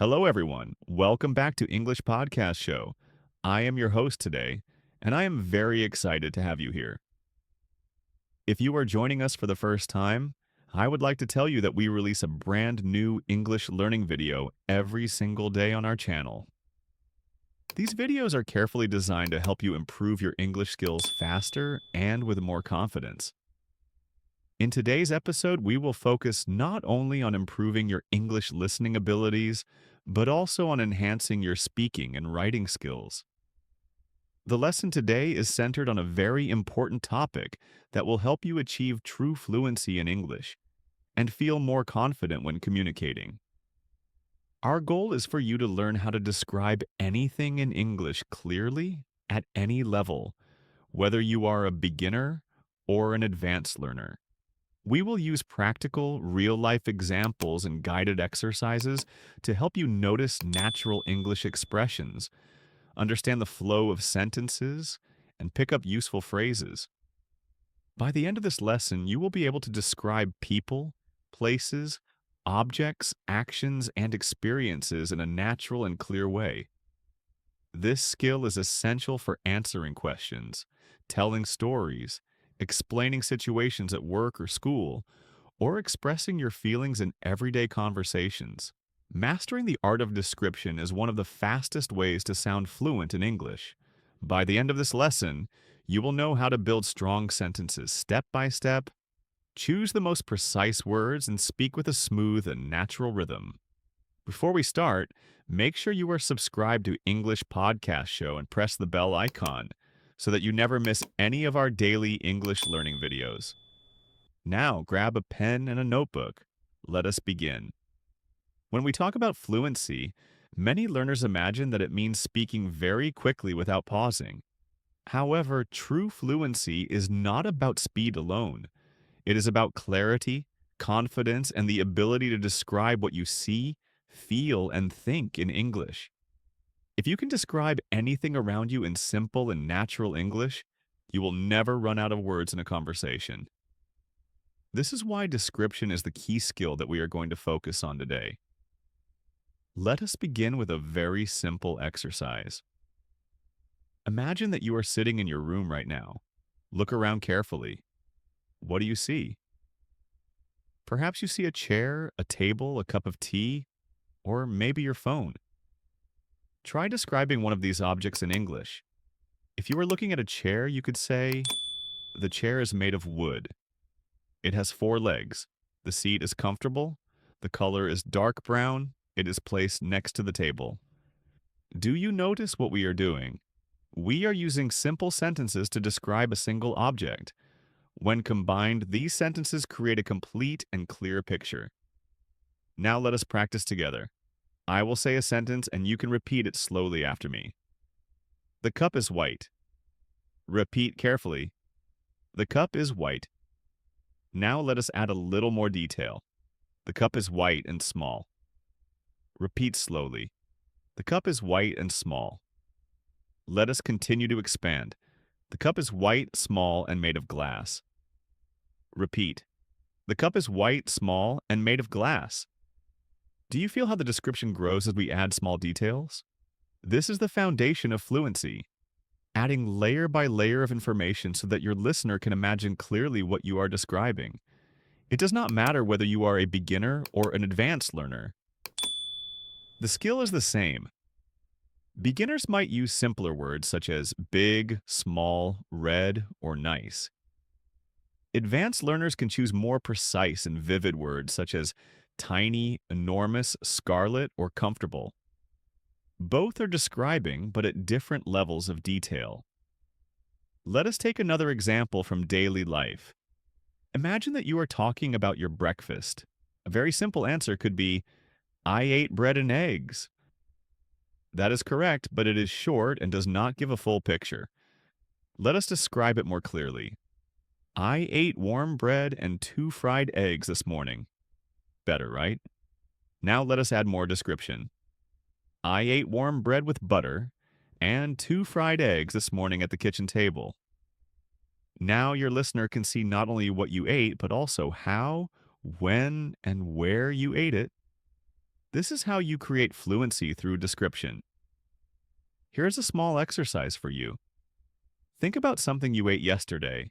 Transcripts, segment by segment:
Hello, everyone. Welcome back to English Podcast Show. I am your host today, and I am very excited to have you here. If you are joining us for the first time, I would like to tell you that we release a brand new English learning video every single day on our channel. These videos are carefully designed to help you improve your English skills faster and with more confidence. In today's episode, we will focus not only on improving your English listening abilities, but also on enhancing your speaking and writing skills. The lesson today is centered on a very important topic that will help you achieve true fluency in English and feel more confident when communicating. Our goal is for you to learn how to describe anything in English clearly at any level, whether you are a beginner or an advanced learner. We will use practical, real-life examples and guided exercises to help you notice natural English expressions, understand the flow of sentences, and pick up useful phrases. By the end of this lesson, you will be able to describe people, places, objects, actions, and experiences in a natural and clear way. This skill is essential for answering questions, telling stories, explaining situations at work or school, or expressing your feelings in everyday conversations. Mastering the art of description is one of the fastest ways to sound fluent in English. By the end of this lesson, you will know how to build strong sentences step by step, choose the most precise words, and speak with a smooth and natural rhythm. Before we start, make sure you are subscribed to English Podcast Show and press the bell icon so that you never miss any of our daily English learning videos. Now, grab a pen and a notebook. Let us begin. When we talk about fluency, many learners imagine that it means speaking very quickly without pausing. However, true fluency is not about speed alone. It is about clarity, confidence, and the ability to describe what you see, feel, and think in English. If you can describe anything around you in simple and natural English, you will never run out of words in a conversation. This is why description is the key skill that we are going to focus on today. Let us begin with a very simple exercise. Imagine that you are sitting in your room right now. Look around carefully. What do you see? Perhaps you see a chair, a table, a cup of tea, or maybe your phone. Try describing one of these objects in English. If you were looking at a chair, you could say, "The chair is made of wood. It has 4 legs. The seat is comfortable. The color is dark brown. It is placed next to the table." Do you notice what we are doing? We are using simple sentences to describe a single object. When combined, these sentences create a complete and clear picture. Now let us practice together. I will say a sentence and you can repeat it slowly after me. The cup is white. Repeat carefully. The cup is white. Now let us add a little more detail. The cup is white and small. Repeat slowly. The cup is white and small. Let us continue to expand. The cup is white, small, and made of glass. Repeat. The cup is white, small, and made of glass. Do you feel how the description grows as we add small details? This is the foundation of fluency, adding layer by layer of information so that your listener can imagine clearly what you are describing. It does not matter whether you are a beginner or an advanced learner. The skill is the same. Beginners might use simpler words such as big, small, red, or nice. Advanced learners can choose more precise and vivid words such as tiny, enormous, scarlet, or comfortable. Both are describing, but at different levels of detail. Let us take another example from daily life. Imagine that you are talking about your breakfast. A very simple answer could be, "I ate bread and eggs." That is correct, but it is short and does not give a full picture. Let us describe it more clearly. "I ate warm bread and 2 fried eggs this morning." Better, right? Now let us add more description. "I ate warm bread with butter and 2 fried eggs this morning at the kitchen table." Now your listener can see not only what you ate, but also how, when, and where you ate it. This is how you create fluency through description. Here's a small exercise for you. Think about something you ate yesterday.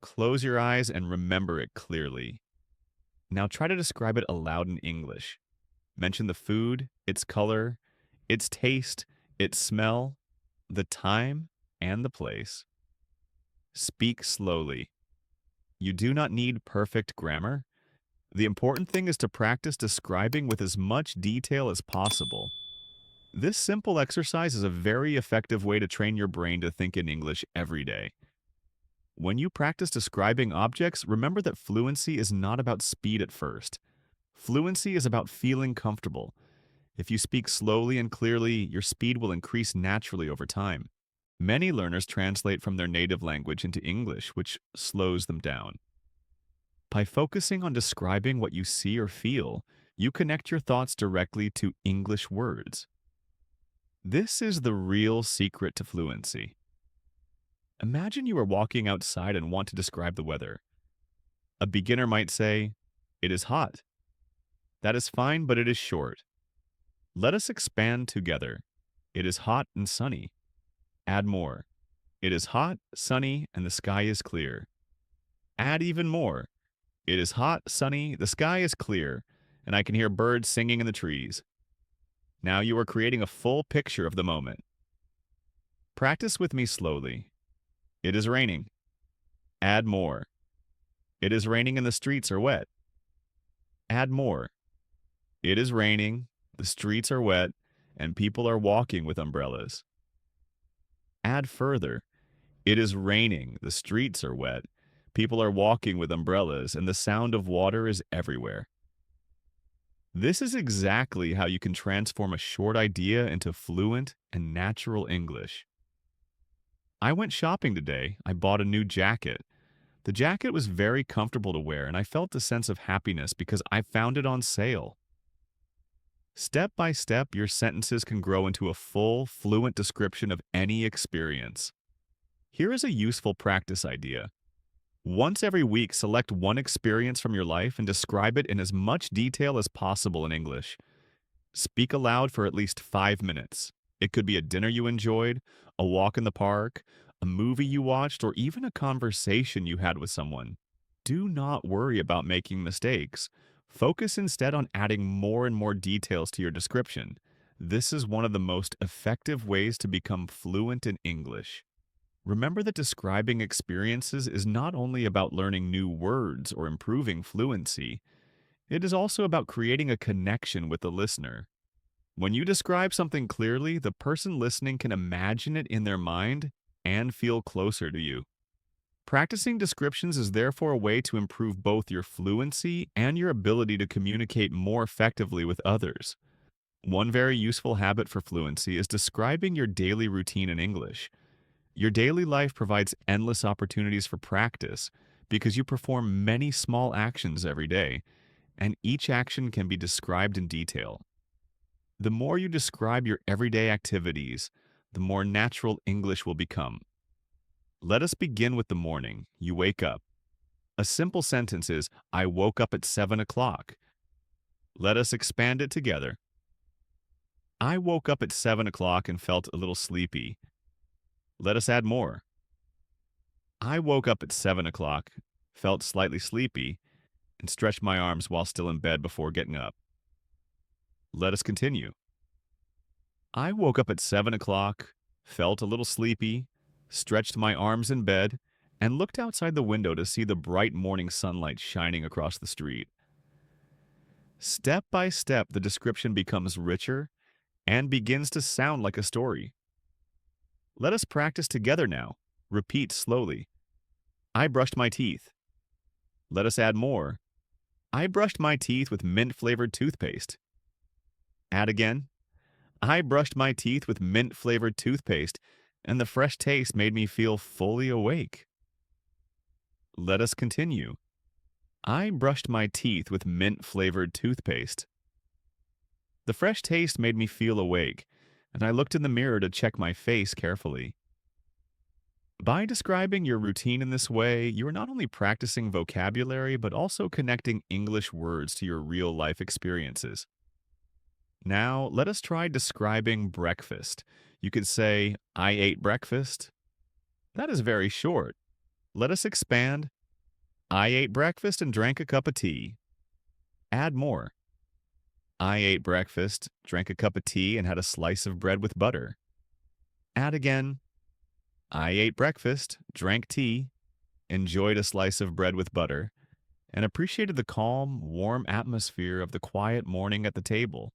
Close your eyes and remember it clearly. Now try to describe it aloud in English. Mention the food, its color, its taste, its smell, the time, and the place. Speak slowly. You do not need perfect grammar. The important thing is to practice describing with as much detail as possible. This simple exercise is a very effective way to train your brain to think in English every day. When you practice describing objects, remember that fluency is not about speed at first. Fluency is about feeling comfortable. If you speak slowly and clearly, your speed will increase naturally over time. Many learners translate from their native language into English, which slows them down. By focusing on describing what you see or feel, you connect your thoughts directly to English words. This is the real secret to fluency. Imagine you are walking outside and want to describe the weather. A beginner might say, "It is hot." That is fine, but it is short. Let us expand together. It is hot and sunny. Add more. It is hot, sunny, and the sky is clear. Add even more. It is hot, sunny, the sky is clear, and I can hear birds singing in the trees. Now you are creating a full picture of the moment. Practice with me slowly. It is raining. Add more. It is raining and the streets are wet. Add more. It is raining, the streets are wet, and people are walking with umbrellas. Add further. It is raining, the streets are wet, people are walking with umbrellas, and the sound of water is everywhere. This is exactly how you can transform a short idea into fluent and natural English. I went shopping today. I bought a new jacket. The jacket was very comfortable to wear, and I felt a sense of happiness because I found it on sale. Step by step, your sentences can grow into a full, fluent description of any experience. Here is a useful practice idea. Once every week, select one experience from your life and describe it in as much detail as possible in English. Speak aloud for at least 5 minutes. It could be a dinner you enjoyed, a walk in the park, a movie you watched, or even a conversation you had with someone. Do not worry about making mistakes. Focus instead on adding more and more details to your description. This is one of the most effective ways to become fluent in English. Remember that describing experiences is not only about learning new words or improving fluency, it is also about creating a connection with the listener. When you describe something clearly, the person listening can imagine it in their mind and feel closer to you. Practicing descriptions is therefore a way to improve both your fluency and your ability to communicate more effectively with others. One very useful habit for fluency is describing your daily routine in English. Your daily life provides endless opportunities for practice because you perform many small actions every day, and each action can be described in detail. The more you describe your everyday activities, the more natural English will become. Let us begin with the morning. You wake up. A simple sentence is, "I woke up at 7 o'clock." Let us expand it together. I woke up at 7 o'clock and felt a little sleepy. Let us add more. I woke up at 7 o'clock, felt slightly sleepy, and stretched my arms while still in bed before getting up. Let us continue. I woke up at 7 o'clock, felt a little sleepy, stretched my arms in bed, and looked outside the window to see the bright morning sunlight shining across the street. Step by step, the description becomes richer and begins to sound like a story. Let us practice together now. Repeat slowly. I brushed my teeth. Let us add more. I brushed my teeth with mint-flavored toothpaste. Add again. I brushed my teeth with mint-flavored toothpaste, and the fresh taste made me feel fully awake. Let us continue. I brushed my teeth with mint-flavored toothpaste. The fresh taste made me feel awake, and I looked in the mirror to check my face carefully. By describing your routine in this way, you are not only practicing vocabulary, but also connecting English words to your real-life experiences. Now, let us try describing breakfast. You could say, I ate breakfast. That is very short. Let us expand. I ate breakfast and drank a cup of tea. Add more. I ate breakfast, drank a cup of tea, and had a slice of bread with butter. Add again. I ate breakfast, drank tea, enjoyed a slice of bread with butter, and appreciated the calm, warm atmosphere of the quiet morning at the table.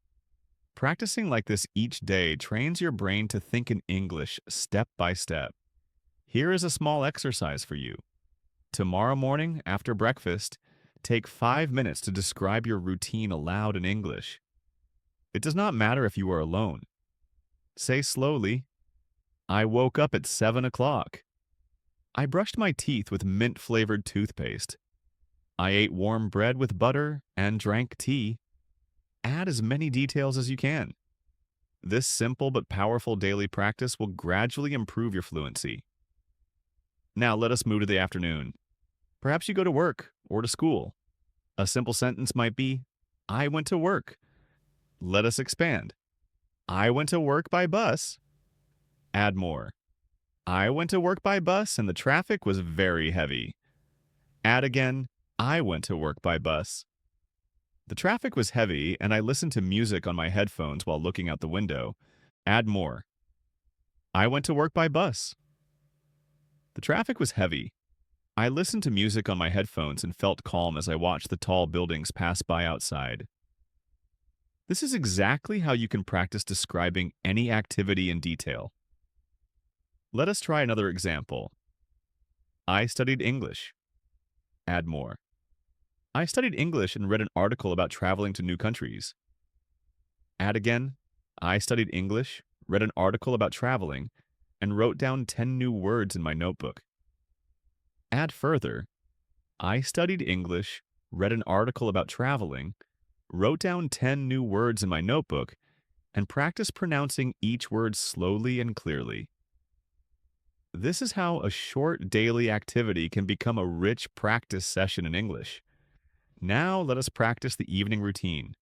Practicing like this each day trains your brain to think in English step by step. Here is a small exercise for you. Tomorrow morning, after breakfast, take 5 minutes to describe your routine aloud in English. It does not matter if you are alone. Say slowly, I woke up at 7 o'clock. I brushed my teeth with mint-flavored toothpaste. I ate warm bread with butter and drank tea. Add as many details as you can. This simple but powerful daily practice will gradually improve your fluency. Now let us move to the afternoon. Perhaps you go to work or to school. A simple sentence might be, I went to work. Let us expand. I went to work by bus. Add more. I went to work by bus and the traffic was very heavy. Add again, I went to work by bus. The traffic was heavy and I listened to music on my headphones while looking out the window. Add more. I went to work by bus. The traffic was heavy. I listened to music on my headphones and felt calm as I watched the tall buildings pass by outside. This is exactly how you can practice describing any activity in detail. Let us try another example. I studied English. Add more. I studied English and read an article about traveling to new countries. Add again. I studied English, read an article about traveling, and wrote down 10 new words in my notebook. Add further. I studied English, read an article about traveling, wrote down 10 new words in my notebook, and practiced pronouncing each word slowly and clearly. This is how a short daily activity can become a rich practice session in English. Now let us practice the evening routine.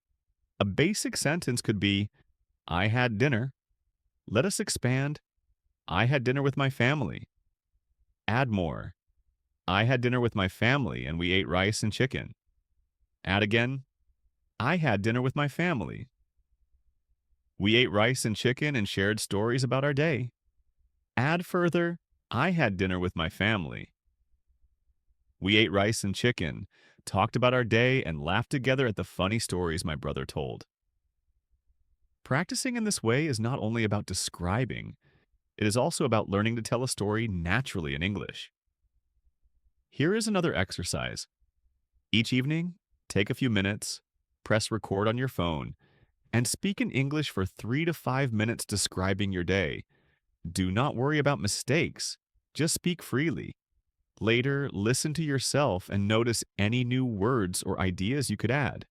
A basic sentence could be, I had dinner. Let us expand. I had dinner with my family. Add more. I had dinner with my family and we ate rice and chicken. Add again. I had dinner with my family. We ate rice and chicken and shared stories about our day. Add further. I had dinner with my family. We ate rice and chicken, talked about our day, and laughed together at the funny stories my brother told. Practicing in this way is not only about describing, it is also about learning to tell a story naturally in English. Here is another exercise. Each evening, take a few minutes, press record on your phone, and speak in English for 3 to 5 minutes describing your day. Do not worry about mistakes. Just speak freely. Later, listen to yourself and notice any new words or ideas you could add.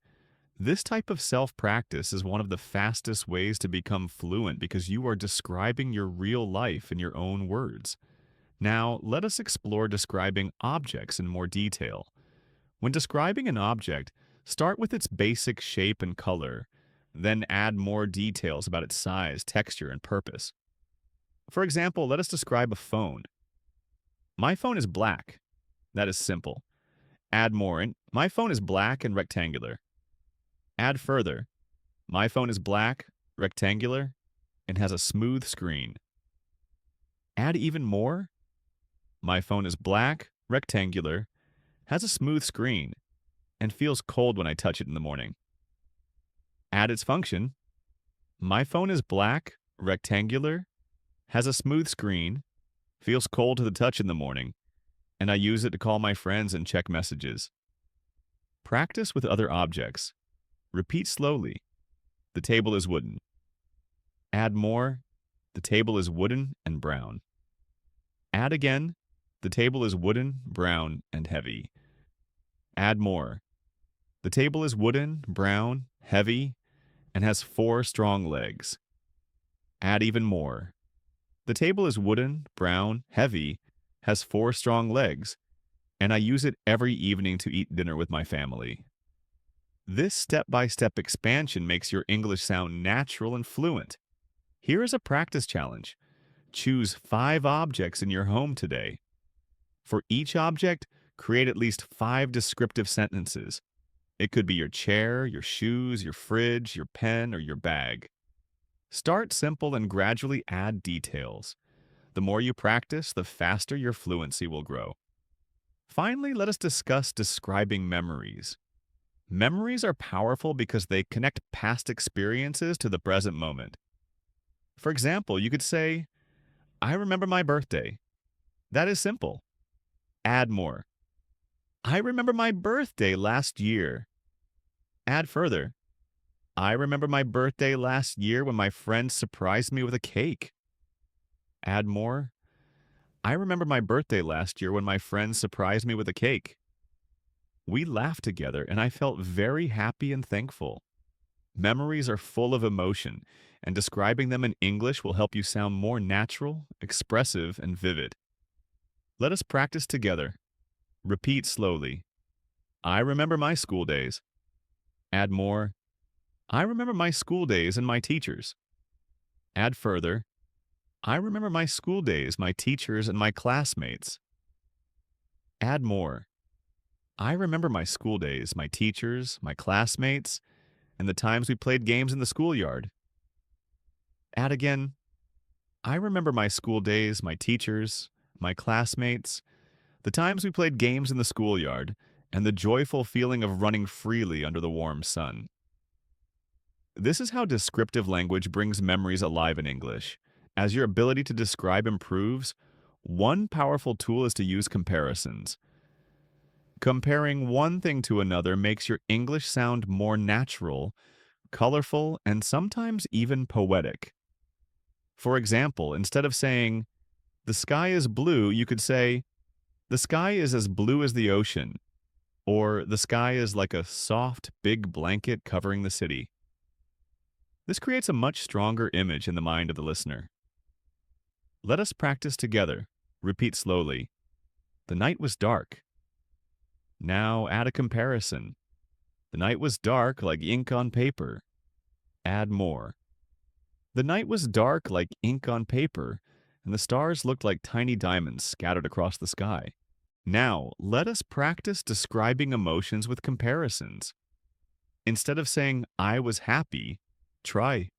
This type of self-practice is one of the fastest ways to become fluent because you are describing your real life in your own words. Now, let us explore describing objects in more detail. When describing an object, start with its basic shape and color, then add more details about its size, texture, and purpose. For example, let us describe a phone. My phone is black. That is simple. Add more. My phone is black and rectangular. Add further. My phone is black, rectangular, and has a smooth screen. Add even more. My phone is black, rectangular, has a smooth screen, and feels cold when I touch it in the morning. Add its function. My phone is black, rectangular, has a smooth screen, feels cold to the touch in the morning, and I use it to call my friends and check messages. Practice with other objects. Repeat slowly. The table is wooden. Add more. The table is wooden and brown. Add again. The table is wooden, brown, and heavy. Add more. The table is wooden, brown, heavy, and has 4 strong legs. Add even more. The table is wooden, brown, heavy, has 4 strong legs, and I use it every evening to eat dinner with my family. This step-by-step expansion makes your English sound natural and fluent. Here is a practice challenge. Choose 5 objects in your home today. For each object, create at least 5 descriptive sentences. It could be your chair, your shoes, your fridge, your pen, or your bag. Start simple and gradually add details. The more you practice, the faster your fluency will grow. Finally, let us discuss describing memories. Memories are powerful because they connect past experiences to the present moment. For example, you could say, I remember my birthday. That is simple. Add more. I remember my birthday last year. Add further. I remember my birthday last year when my friends surprised me with a cake. Add more. I remember my birthday last year when my friends surprised me with a cake. We laughed together and I felt very happy and thankful. Memories are full of emotion, and describing them in English will help you sound more natural, expressive, and vivid. Let us practice together. Repeat slowly. I remember my school days. Add more. I remember my school days and my teachers. Add further. I remember my school days, my teachers, and my classmates. Add more. I remember my school days, my teachers, my classmates, and the times we played games in the schoolyard. Add again. I remember my school days, my teachers, my classmates, the times we played games in the schoolyard, and the joyful feeling of running freely under the warm sun. This is how descriptive language brings memories alive in English. As your ability to describe improves, one powerful tool is to use comparisons. Comparing one thing to another makes your English sound more natural, colorful, and sometimes even poetic. For example, instead of saying, the sky is blue, you could say, the sky is as blue as the ocean, or the sky is like a soft, big blanket covering the city. This creates a much stronger image in the mind of the listener. Let us practice together. Repeat slowly. The night was dark. Now add a comparison. The night was dark like ink on paper. Add more. The night was dark like ink on paper, and the stars looked like tiny diamonds scattered across the sky. Now, let us practice describing emotions with comparisons. Instead of saying, I was happy, try,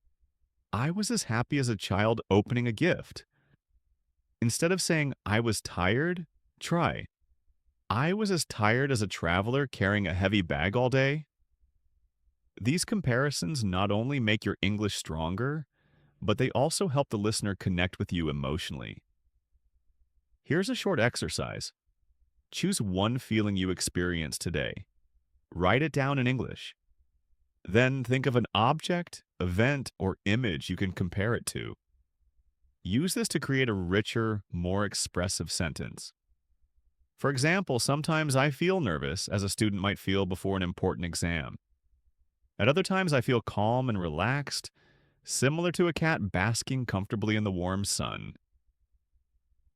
I was as happy as a child opening a gift. Instead of saying, I was tired, try, I was as tired as a traveler carrying a heavy bag all day. These comparisons not only make your English stronger, but they also help the listener connect with you emotionally. Here's a short exercise. Choose one feeling you experienced today. Write it down in English. Then think of an object, event, or image you can compare it to. Use this to create a richer, more expressive sentence. For example, sometimes I feel nervous, as a student might feel before an important exam. At other times, I feel calm and relaxed, similar to a cat basking comfortably in the warm sun.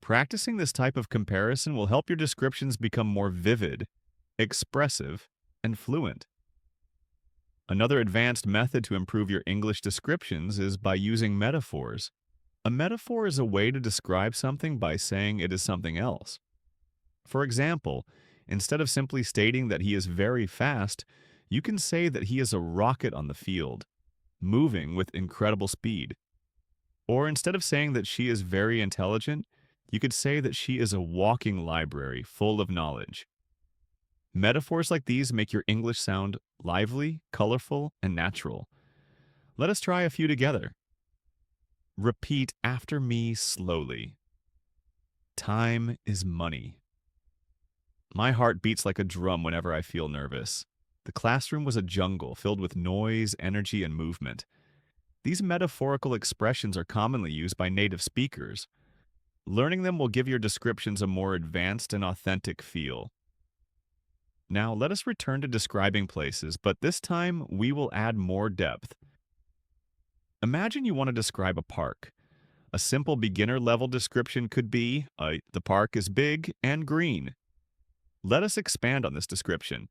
Practicing this type of comparison will help your descriptions become more vivid, expressive, and fluent. Another advanced method to improve your English descriptions is by using metaphors. A metaphor is a way to describe something by saying it is something else. For example, instead of simply stating that he is very fast, you can say that he is a rocket on the field, moving with incredible speed. Or instead of saying that she is very intelligent, you could say that she is a walking library full of knowledge. Metaphors like these make your English sound lively, colorful, and natural. Let us try a few together. Repeat after me slowly. Time is money. My heart beats like a drum whenever I feel nervous. The classroom was a jungle filled with noise, energy, and movement. These metaphorical expressions are commonly used by native speakers. Learning them will give your descriptions a more advanced and authentic feel. Now, let us return to describing places, but this time we will add more depth. Imagine you want to describe a park. A simple beginner-level description could be, the park is big and green. Let us expand on this description.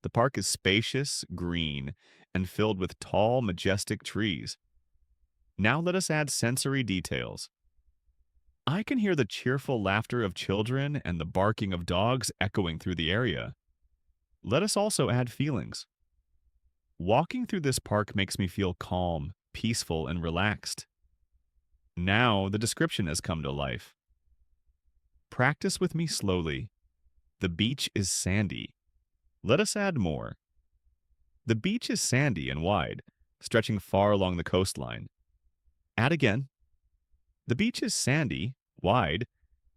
The park is spacious, green, and filled with tall, majestic trees. Now let us add sensory details. I can hear the cheerful laughter of children and the barking of dogs echoing through the area. Let us also add feelings. Walking through this park makes me feel calm, peaceful, and relaxed. Now the description has come to life. Practice with me slowly. The beach is sandy. Let us add more. The beach is sandy and wide, stretching far along the coastline. Add again. The beach is sandy, wide,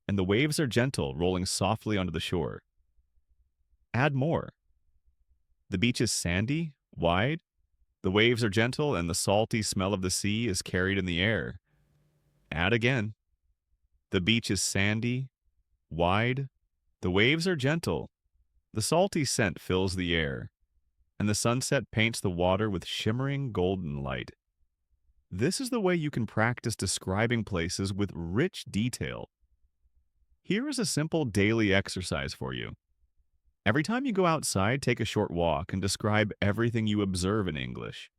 and the waves are gentle, rolling softly onto the shore. Add more. The beach is sandy, wide, the waves are gentle, and the salty smell of the sea is carried in the air. Add again. The beach is sandy, wide, the waves are gentle, the salty scent fills the air, and the sunset paints the water with shimmering golden light. This is the way you can practice describing places with rich detail. Here is a simple daily exercise for you. Every time you go outside, take a short walk and describe everything you observe in English.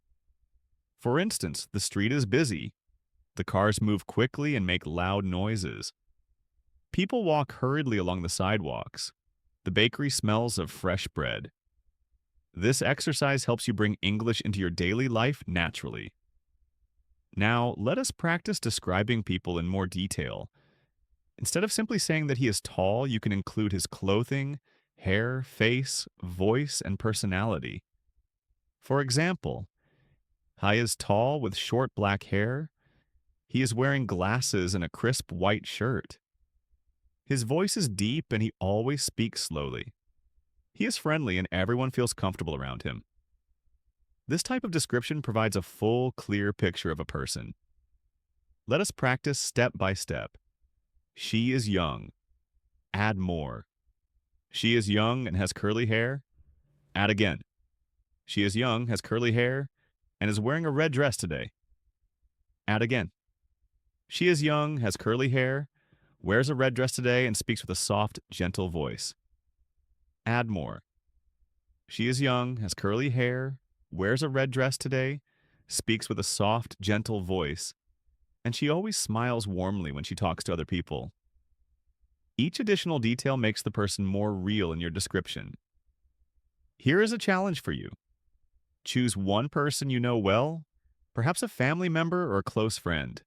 For instance, the street is busy. The cars move quickly and make loud noises. People walk hurriedly along the sidewalks. The bakery smells of fresh bread. This exercise helps you bring English into your daily life naturally. Now, let us practice describing people in more detail. Instead of simply saying that he is tall, you can include his clothing, hair, face, voice, and personality. For example, he is tall with short black hair. He is wearing glasses and a crisp white shirt. His voice is deep and he always speaks slowly. He is friendly and everyone feels comfortable around him. This type of description provides a full, clear picture of a person. Let us practice step by step. She is young. Add more. She is young and has curly hair. Add again. She is young, has curly hair, and is wearing a red dress today. Add again. She is young, has curly hair, wears a red dress today, and speaks with a soft, gentle voice. Add more. She is young, has curly hair, wears a red dress today, speaks with a soft, gentle voice, and she always smiles warmly when she talks to other people. Each additional detail makes the person more real in your description. Here is a challenge for you. Choose one person you know well, perhaps a family member or a close friend.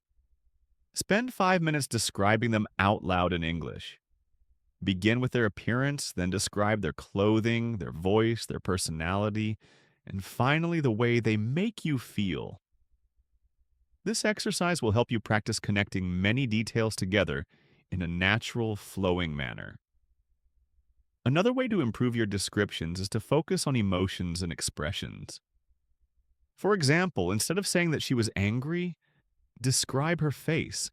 Spend 5 minutes describing them out loud in English. Begin with their appearance, then describe their clothing, their voice, their personality, and finally the way they make you feel. This exercise will help you practice connecting many details together in a natural, flowing manner. Another way to improve your descriptions is to focus on emotions and expressions. For example, instead of saying that she was angry, describe her face.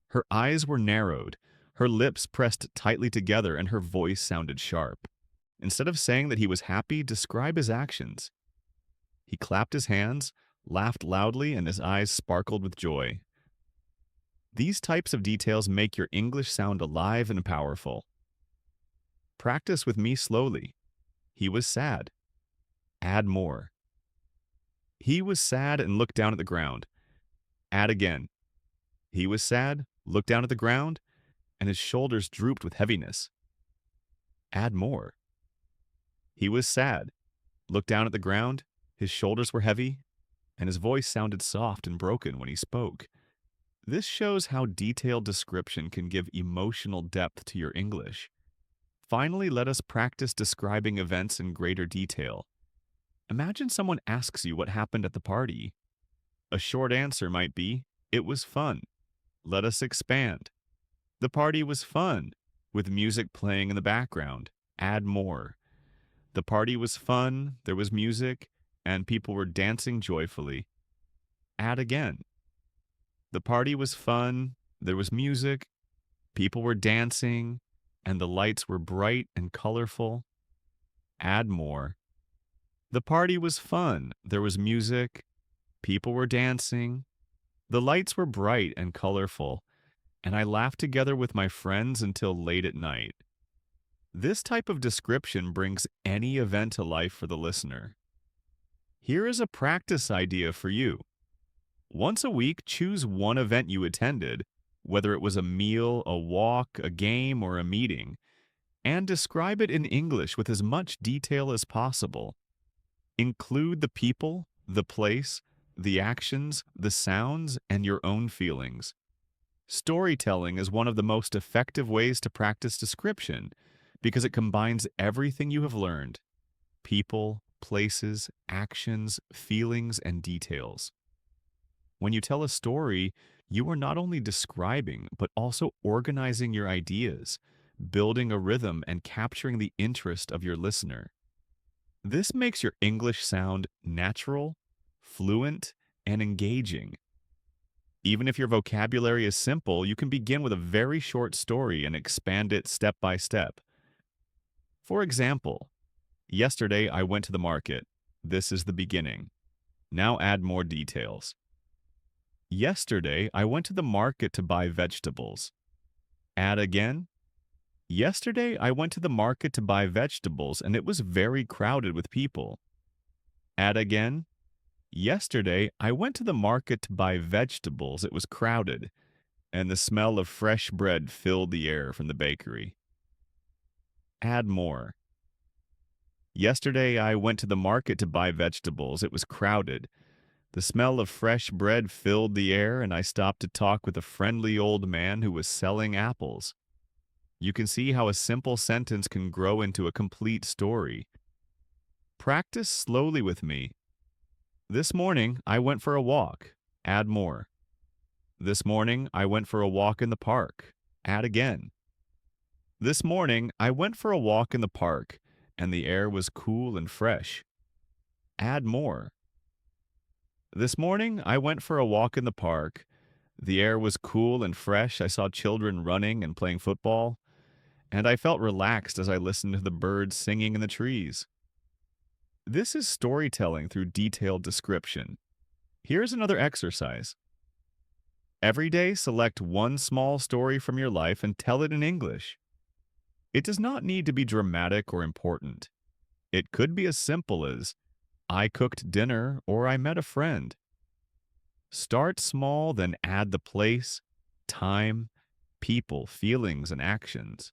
Her eyes were narrowed, her lips pressed tightly together, and her voice sounded sharp. Instead of saying that he was happy, describe his actions. He clapped his hands, laughed loudly, and his eyes sparkled with joy. These types of details make your English sound alive and powerful. Practice with me slowly. He was sad. Add more. He was sad and looked down at the ground. Add again. He was sad, looked down at the ground, and his shoulders drooped with heaviness. Add more. He was sad, looked down at the ground, his shoulders were heavy, and his voice sounded soft and broken when he spoke. This shows how detailed description can give emotional depth to your English. Finally, let us practice describing events in greater detail. Imagine someone asks you what happened at the party. A short answer might be, "It was fun." Let us expand. The party was fun, with music playing in the background. Add more. The party was fun, there was music, and people were dancing joyfully. Add again. The party was fun, there was music, people were dancing, and the lights were bright and colorful. Add more. The party was fun, there was music, people were dancing, the lights were bright and colorful, and I laughed together with my friends until late at night. This type of description brings any event to life for the listener. Here is a practice idea for you. Once a week, choose one event you attended, whether it was a meal, a walk, a game, or a meeting, and describe it in English with as much detail as possible. Include the people, the place, the actions, the sounds, and your own feelings. Storytelling is one of the most effective ways to practice description because it combines everything you have learned: people, places, actions, feelings, and details. When you tell a story, you are not only describing, but also organizing your ideas, building a rhythm, and capturing the interest of your listener. This makes your English sound natural, fluent, and engaging. Even if your vocabulary is simple, you can begin with a very short story and expand it step by step. For example, yesterday I went to the market. This is the beginning. Now add more details. Yesterday I went to the market to buy vegetables. Add again. Yesterday I went to the market to buy vegetables and it was very crowded with people. Add again. Yesterday I went to the market to buy vegetables. It was crowded, and the smell of fresh bread filled the air from the bakery. Add more. Yesterday I went to the market to buy vegetables. It was crowded. The smell of fresh bread filled the air, and I stopped to talk with a friendly old man who was selling apples. You can see how a simple sentence can grow into a complete story. Practice slowly with me. This morning I went for a walk. Add more. This morning I went for a walk in the park. Add again. This morning I went for a walk in the park, and the air was cool and fresh. Add more. This morning I went for a walk in the park. The air was cool and fresh. I saw children running and playing football, and I felt relaxed as I listened to the birds singing in the trees. This is storytelling through detailed description. Here's another exercise. Every day, select one small story from your life and tell it in English. It does not need to be dramatic or important. It could be as simple as, I cooked dinner or I met a friend. Start small, then add the place, time, people, feelings, and actions.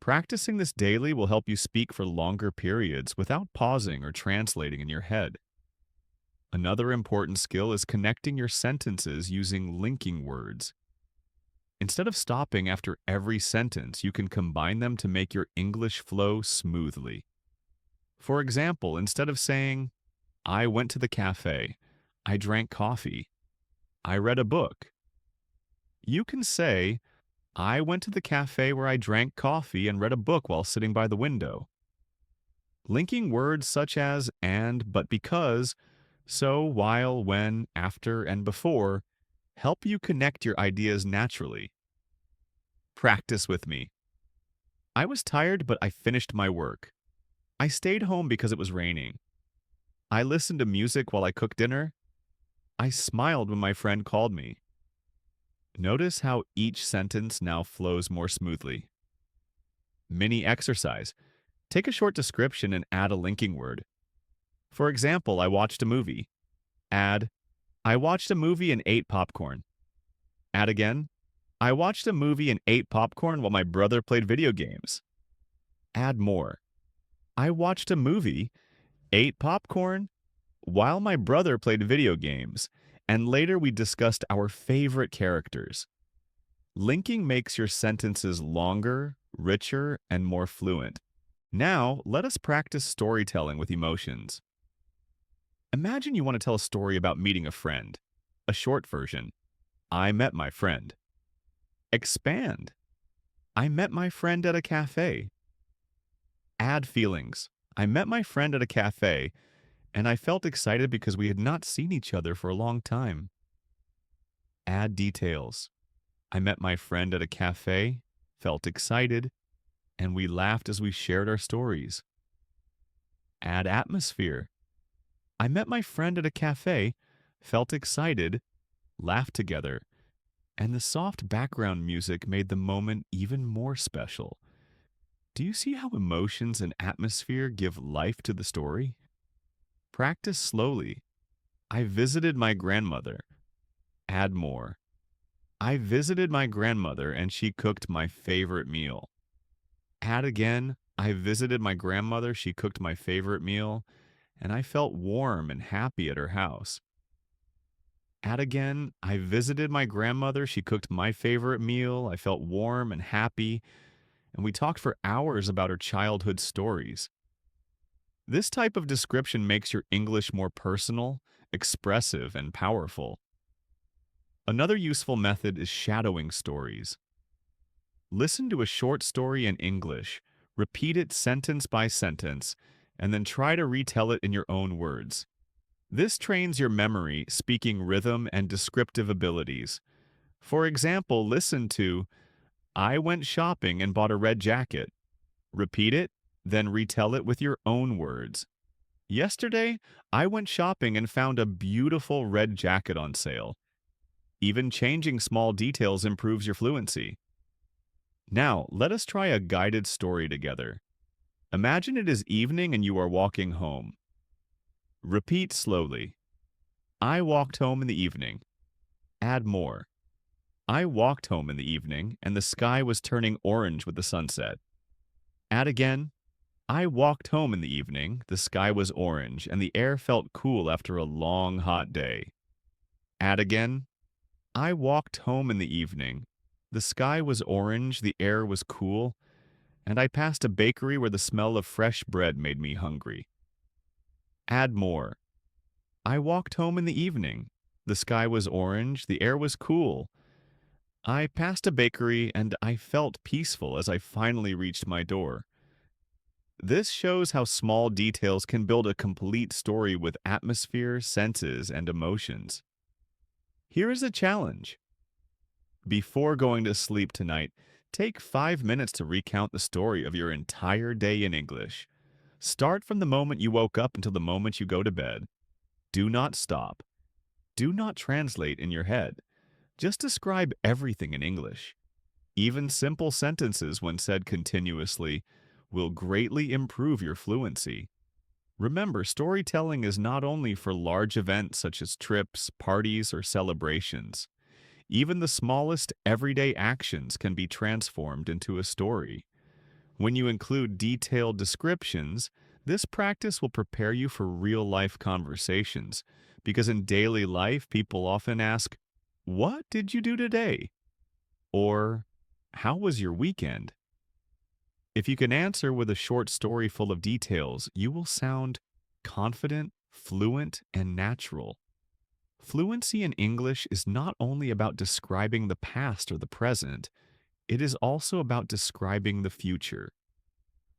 Practicing this daily will help you speak for longer periods without pausing or translating in your head. Another important skill is connecting your sentences using linking words. Instead of stopping after every sentence, you can combine them to make your English flow smoothly. For example, instead of saying, I went to the cafe, I drank coffee, I read a book, you can say, I went to the cafe where I drank coffee and read a book while sitting by the window. Linking words such as and, but, because, so, while, when, after, and before help you connect your ideas naturally. Practice with me. I was tired, but I finished my work. I stayed home because it was raining. I listened to music while I cooked dinner. I smiled when my friend called me. Notice how each sentence now flows more smoothly. Mini exercise. Take a short description and add a linking word. For example, I watched a movie. Add, I watched a movie and ate popcorn. Add again, I watched a movie and ate popcorn while my brother played video games. Add more. I watched a movie, ate popcorn, while my brother played video games, and later we discussed our favorite characters. Linking makes your sentences longer, richer, and more fluent. Now, let us practice storytelling with emotions. Imagine you want to tell a story about meeting a friend. A short version. I met my friend. Expand. I met my friend at a cafe. Add feelings. I met my friend at a cafe, and I felt excited because we had not seen each other for a long time. Add details. I met my friend at a cafe, felt excited, and we laughed as we shared our stories. Add atmosphere. I met my friend at a cafe, felt excited, laughed together, and the soft background music made the moment even more special. Do you see how emotions and atmosphere give life to the story? Practice slowly. I visited my grandmother. Add more. I visited my grandmother and she cooked my favorite meal. Add again. I visited my grandmother, she cooked my favorite meal, and I felt warm and happy at her house. Add again. I visited my grandmother, she cooked my favorite meal, I felt warm and happy, and we talked for hours about her childhood stories. This type of description makes your English more personal, expressive, and powerful. Another useful method is shadowing stories. Listen to a short story in English, repeat it sentence by sentence, and then try to retell it in your own words. This trains your memory, speaking rhythm, and descriptive abilities. For example, listen to, I went shopping and bought a red jacket. Repeat it, then retell it with your own words. Yesterday, I went shopping and found a beautiful red jacket on sale. Even changing small details improves your fluency. Now, let us try a guided story together. Imagine it is evening and you are walking home. Repeat slowly. I walked home in the evening. Add more. I walked home in the evening and the sky was turning orange with the sunset. Add again. I walked home in the evening, the sky was orange, and the air felt cool after a long, hot day. Add again. I walked home in the evening. The sky was orange, the air was cool, and I passed a bakery where the smell of fresh bread made me hungry. Add more. I walked home in the evening. The sky was orange, the air was cool. I passed a bakery and I felt peaceful as I finally reached my door. This shows how small details can build a complete story with atmosphere, senses, and emotions. Here is a challenge. Before going to sleep tonight, take 5 minutes to recount the story of your entire day in English. Start from the moment you woke up until the moment you go to bed. Do not stop. Do not translate in your head. Just describe everything in English. Even simple sentences, when said continuously, will greatly improve your fluency. Remember, storytelling is not only for large events such as trips, parties, or celebrations. Even the smallest everyday actions can be transformed into a story. When you include detailed descriptions, this practice will prepare you for real-life conversations, because in daily life, people often ask, "What did you do today?" Or, "How was your weekend?" If you can answer with a short story full of details, you will sound confident, fluent, and natural. Fluency in English is not only about describing the past or the present, it is also about describing the future.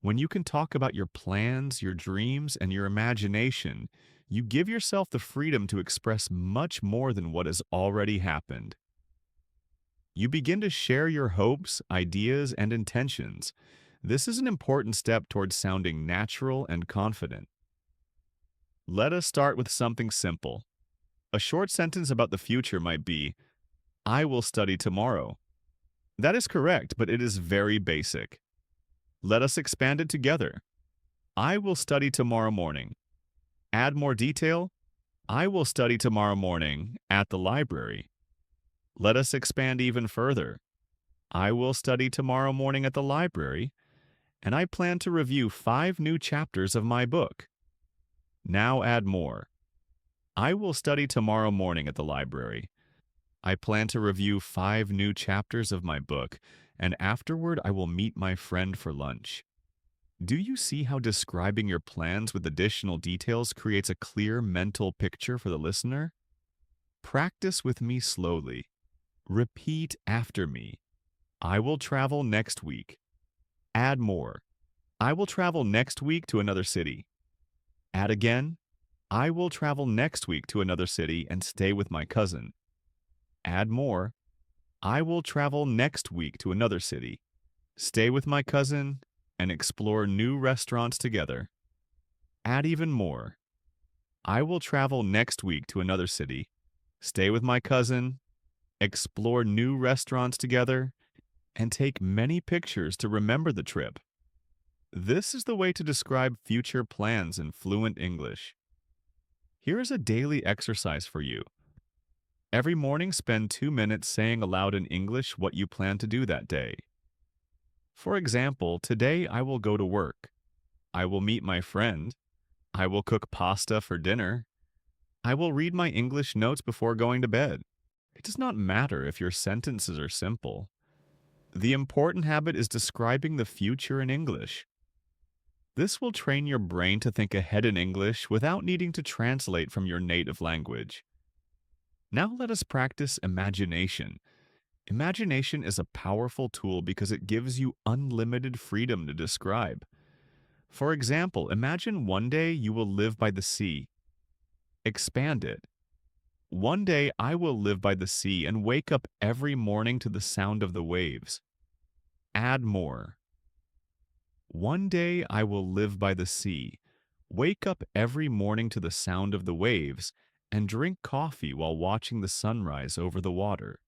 When you can talk about your plans, your dreams, and your imagination, you give yourself the freedom to express much more than what has already happened. You begin to share your hopes, ideas, and intentions. This is an important step towards sounding natural and confident. Let us start with something simple. A short sentence about the future might be, I will study tomorrow. That is correct, but it is very basic. Let us expand it together. I will study tomorrow morning. Add more detail. I will study tomorrow morning at the library. Let us expand even further. I will study tomorrow morning at the library, and I plan to review 5 new chapters of my book. Now add more. I will study tomorrow morning at the library. I plan to review 5 new chapters of my book, and afterward I will meet my friend for lunch. Do you see how describing your plans with additional details creates a clear mental picture for the listener? Practice with me slowly. Repeat after me. I will travel next week. Add more. I will travel next week to another city. Add again. I will travel next week to another city and stay with my cousin. Add more. I will travel next week to another city, stay with my cousin, and explore new restaurants together. Add even more. I will travel next week to another city, stay with my cousin, explore new restaurants together, and take many pictures to remember the trip. This is the way to describe future plans in fluent English. Here is a daily exercise for you. Every morning, spend 2 minutes saying aloud in English what you plan to do that day. For example, today I will go to work. I will meet my friend. I will cook pasta for dinner. I will read my English notes before going to bed. It does not matter if your sentences are simple. The important habit is describing the future in English. This will train your brain to think ahead in English without needing to translate from your native language. Now let us practice imagination. Imagination is a powerful tool because it gives you unlimited freedom to describe. For example, imagine one day you will live by the sea. Expand it. One day I will live by the sea and wake up every morning to the sound of the waves. Add more. One day I will live by the sea, wake up every morning to the sound of the waves, and drink coffee while watching the sunrise over the water.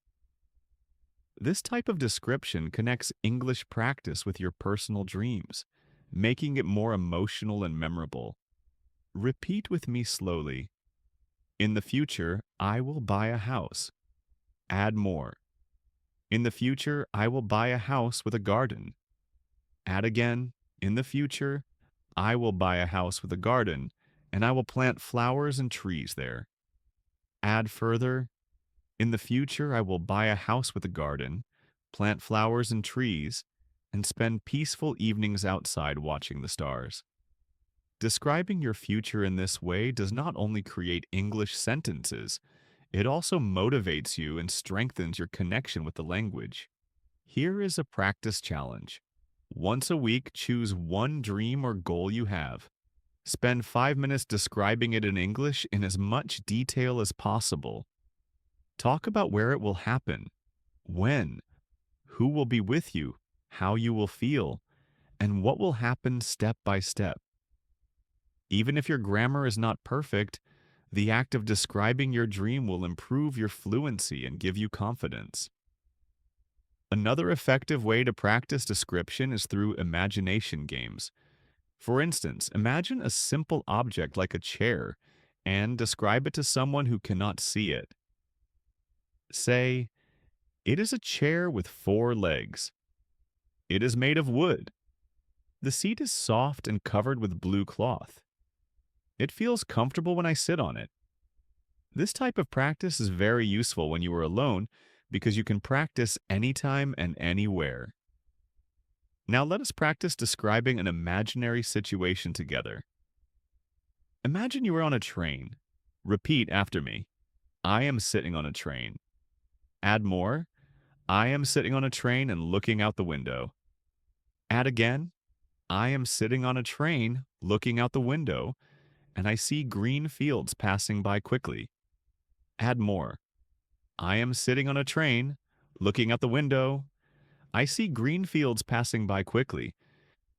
This type of description connects English practice with your personal dreams, making it more emotional and memorable. Repeat with me slowly. In the future, I will buy a house. Add more. In the future, I will buy a house with a garden. Add again. In the future, I will buy a house with a garden, and I will plant flowers and trees there. Add further. In the future, I will buy a house with a garden, plant flowers and trees, and spend peaceful evenings outside watching the stars. Describing your future in this way does not only create English sentences, it also motivates you and strengthens your connection with the language. Here is a practice challenge. Once a week, choose one dream or goal you have. Spend 5 minutes describing it in English in as much detail as possible. Talk about where it will happen, when, who will be with you, how you will feel, and what will happen step by step. Even if your grammar is not perfect, the act of describing your dream will improve your fluency and give you confidence. Another effective way to practice description is through imagination games. For instance, imagine a simple object like a chair and describe it to someone who cannot see it. Say, "It is a chair with 4 legs. It is made of wood. The seat is soft and covered with blue cloth. It feels comfortable when I sit on it." This type of practice is very useful when you are alone because you can practice anytime and anywhere. Now let us practice describing an imaginary situation together. Imagine you are on a train. Repeat after me. I am sitting on a train. Add more. I am sitting on a train and looking out the window. Add again. I am sitting on a train looking out the window, and I see green fields passing by quickly. Add more. I am sitting on a train looking out the window. I see green fields passing by quickly,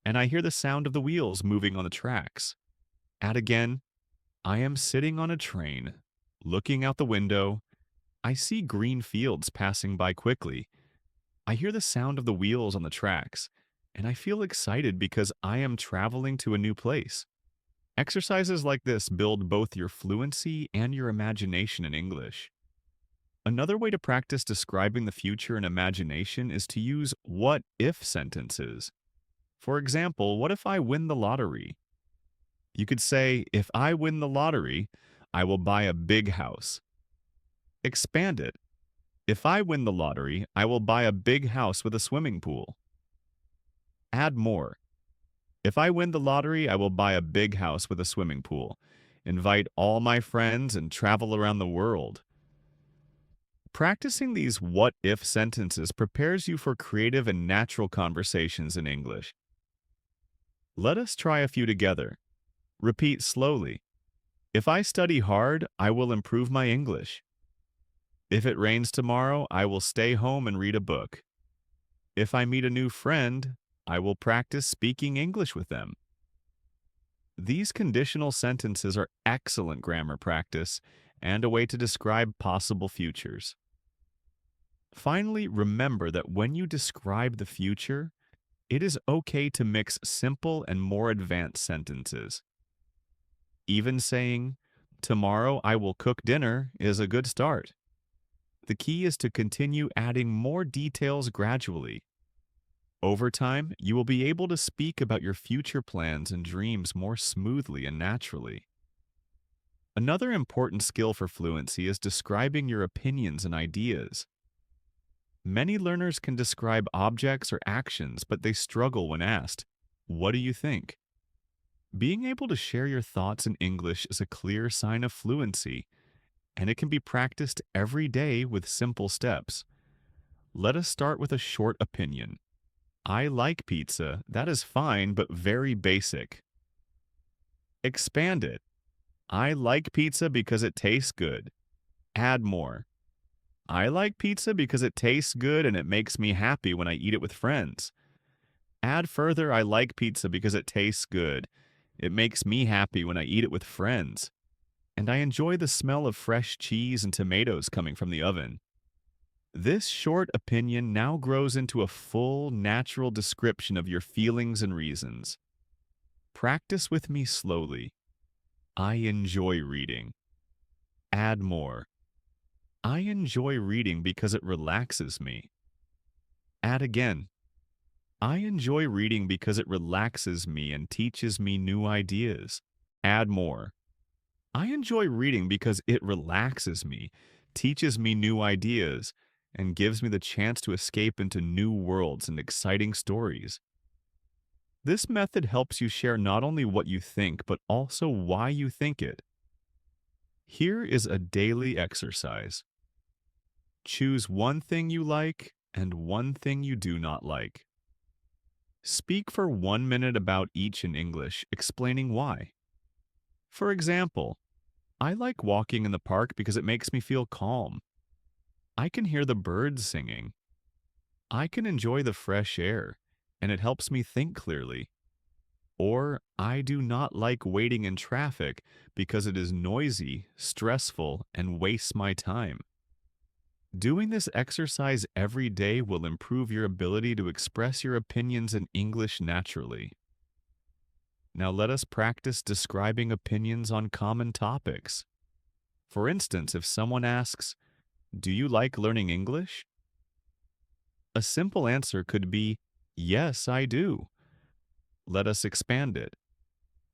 and I hear the sound of the wheels moving on the tracks. Add again. I am sitting on a train looking out the window. I see green fields passing by quickly. I hear the sound of the wheels on the tracks, and I feel excited because I am traveling to a new place. Exercises like this build both your fluency and your imagination in English. Another way to practice describing the future in imagination is to use what-if sentences. For example, what if I win the lottery? You could say, if I win the lottery, I will buy a big house. Expand it. If I win the lottery, I will buy a big house with a swimming pool. Add more. If I win the lottery, I will buy a big house with a swimming pool, invite all my friends, and travel around the world. Practicing these what-if sentences prepares you for creative and natural conversations in English. Let us try a few together. Repeat slowly. If I study hard, I will improve my English. If it rains tomorrow, I will stay home and read a book. If I meet a new friend, I will practice speaking English with them. These conditional sentences are excellent grammar practice and a way to describe possible futures. Finally, remember that when you describe the future, It is okay to mix simple and more advanced sentences. Even saying, "Tomorrow I will cook dinner," is a good start. The key is to continue adding more details gradually. Over time, you will be able to speak about your future plans and dreams more smoothly and naturally. Another important skill for fluency is describing your opinions and ideas. Many learners can describe objects or actions, but they struggle when asked, "What do you think?" Being able to share your thoughts in English is a clear sign of fluency, and it can be practiced every day with simple steps. Let us start with a short opinion. "I like pizza. That is fine, but very basic." Expand it. "I like pizza because it tastes good." Add more. "I like pizza because it tastes good and it makes me happy when I eat it with friends." Add further, "I like pizza because it tastes good. It makes me happy when I eat it with friends. And I enjoy the smell of fresh cheese and tomatoes coming from the oven." This short opinion now grows into a full, natural description of your feelings and reasons. Practice with me slowly. "I enjoy reading." Add more. "I enjoy reading because it relaxes me." Add again. "I enjoy reading because it relaxes me and teaches me new ideas." Add more. "I enjoy reading because it relaxes me, teaches me new ideas, and gives me the chance to escape into new worlds and exciting stories." This method helps you share not only what you think, but also why you think it. Here is a daily exercise. Choose one thing you like and one thing you do not like. Speak for 1 minute about each in English, explaining why. For example, "I like walking in the park because it makes me feel calm." "I can hear the birds singing." "I can enjoy the fresh air, and it helps me think clearly." Or, "I do not like waiting in traffic because it is noisy, stressful, and wastes my time." Doing this exercise every day will improve your ability to express your opinions in English naturally. Now let us practice describing opinions on common topics. For instance, if someone asks, "Do you like learning English?" A simple answer could be, "Yes, I do." Let us expand it.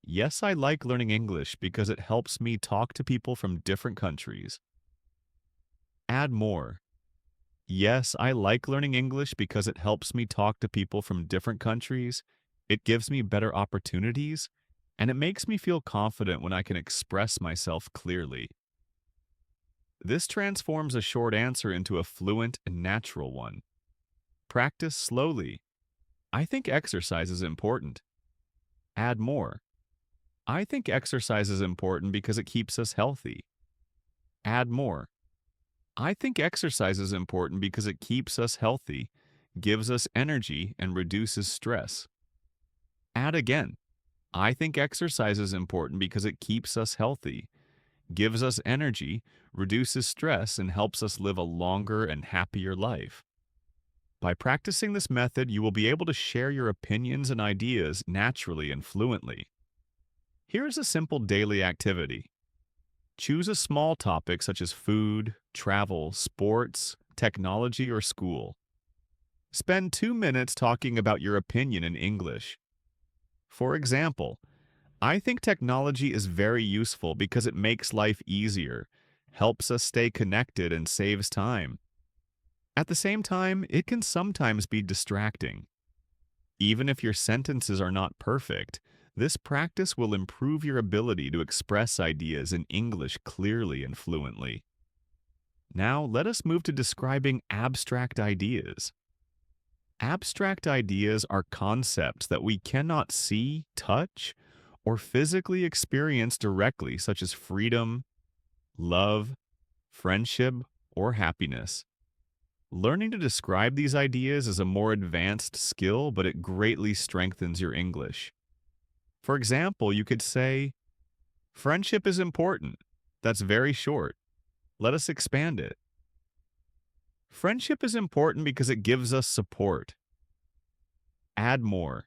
"Yes, I like learning English because it helps me talk to people from different countries." Add more. "Yes, I like learning English because it helps me talk to people from different countries. It gives me better opportunities, and it makes me feel confident when I can express myself clearly." This transforms a short answer into a fluent and natural one. Practice slowly. "I think exercise is important." Add more. "I think exercise is important because it keeps us healthy." Add more. "I think exercise is important because it keeps us healthy, gives us energy, and reduces stress." Add again. "I think exercise is important because it keeps us healthy, gives us energy, reduces stress, and helps us live a longer and happier life." By practicing this method, you will be able to share your opinions and ideas naturally and fluently. Here is a simple daily activity. Choose a small topic such as food, travel, sports, technology, or school. Spend 2 minutes talking about your opinion in English. For example, "I think technology is very useful because it makes life easier, helps us stay connected, and saves time." At the same time, it can sometimes be distracting. Even if your sentences are not perfect, this practice will improve your ability to express ideas in English clearly and fluently. Now, let us move to describing abstract ideas. Abstract ideas are concepts that we cannot see, touch, or physically experience directly, such as freedom, love, friendship, or happiness. Learning to describe these ideas is a more advanced skill, but it greatly strengthens your English. For example, you could say, "Friendship is important." That's very short. Let us expand it. "Friendship is important because it gives us support." Add more.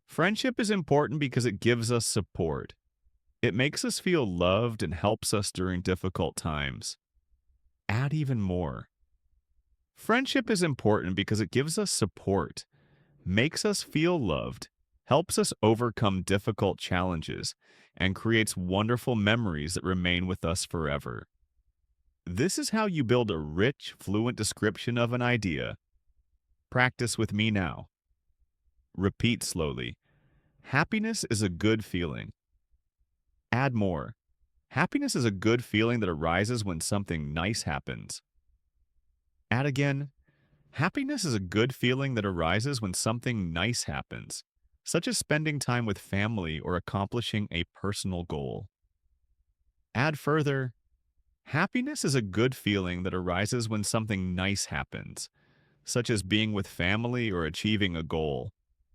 Friendship is important because it gives us support. It makes us feel loved and helps us during difficult times. Add even more. Friendship is important because it gives us support, makes us feel loved, helps us overcome difficult challenges, and creates wonderful memories that remain with us forever. This is how you build a rich, fluent description of an idea. Practice with me now. Repeat slowly. Happiness is a good feeling. Add more. Happiness is a good feeling that arises when something nice happens. Add again. Happiness is a good feeling that arises when something nice happens, such as spending time with family or accomplishing a personal goal. Add further. Happiness is a good feeling that arises when something nice happens, such as being with family or achieving a goal,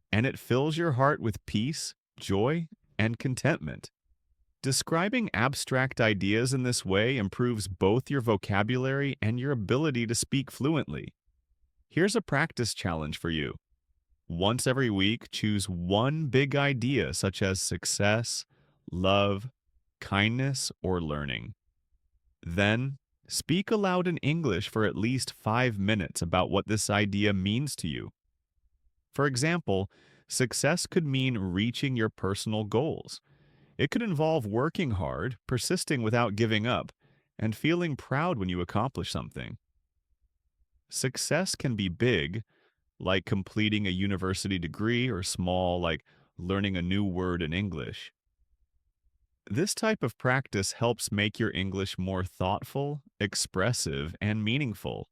and it fills your heart with peace, joy, and contentment. Describing abstract ideas in this way improves both your vocabulary and your ability to speak fluently. Here's a practice challenge for you. Once every week, choose one big idea such as success, love, kindness, or learning. Then, speak aloud in English for at least 5 minutes about what this idea means to you. For example, success could mean reaching your personal goals. It could involve working hard, persisting without giving up, and feeling proud when you accomplish something. Success can be big, like completing a university degree, or small, like learning a new word in English. This type of practice helps make your English more thoughtful, expressive, and meaningful.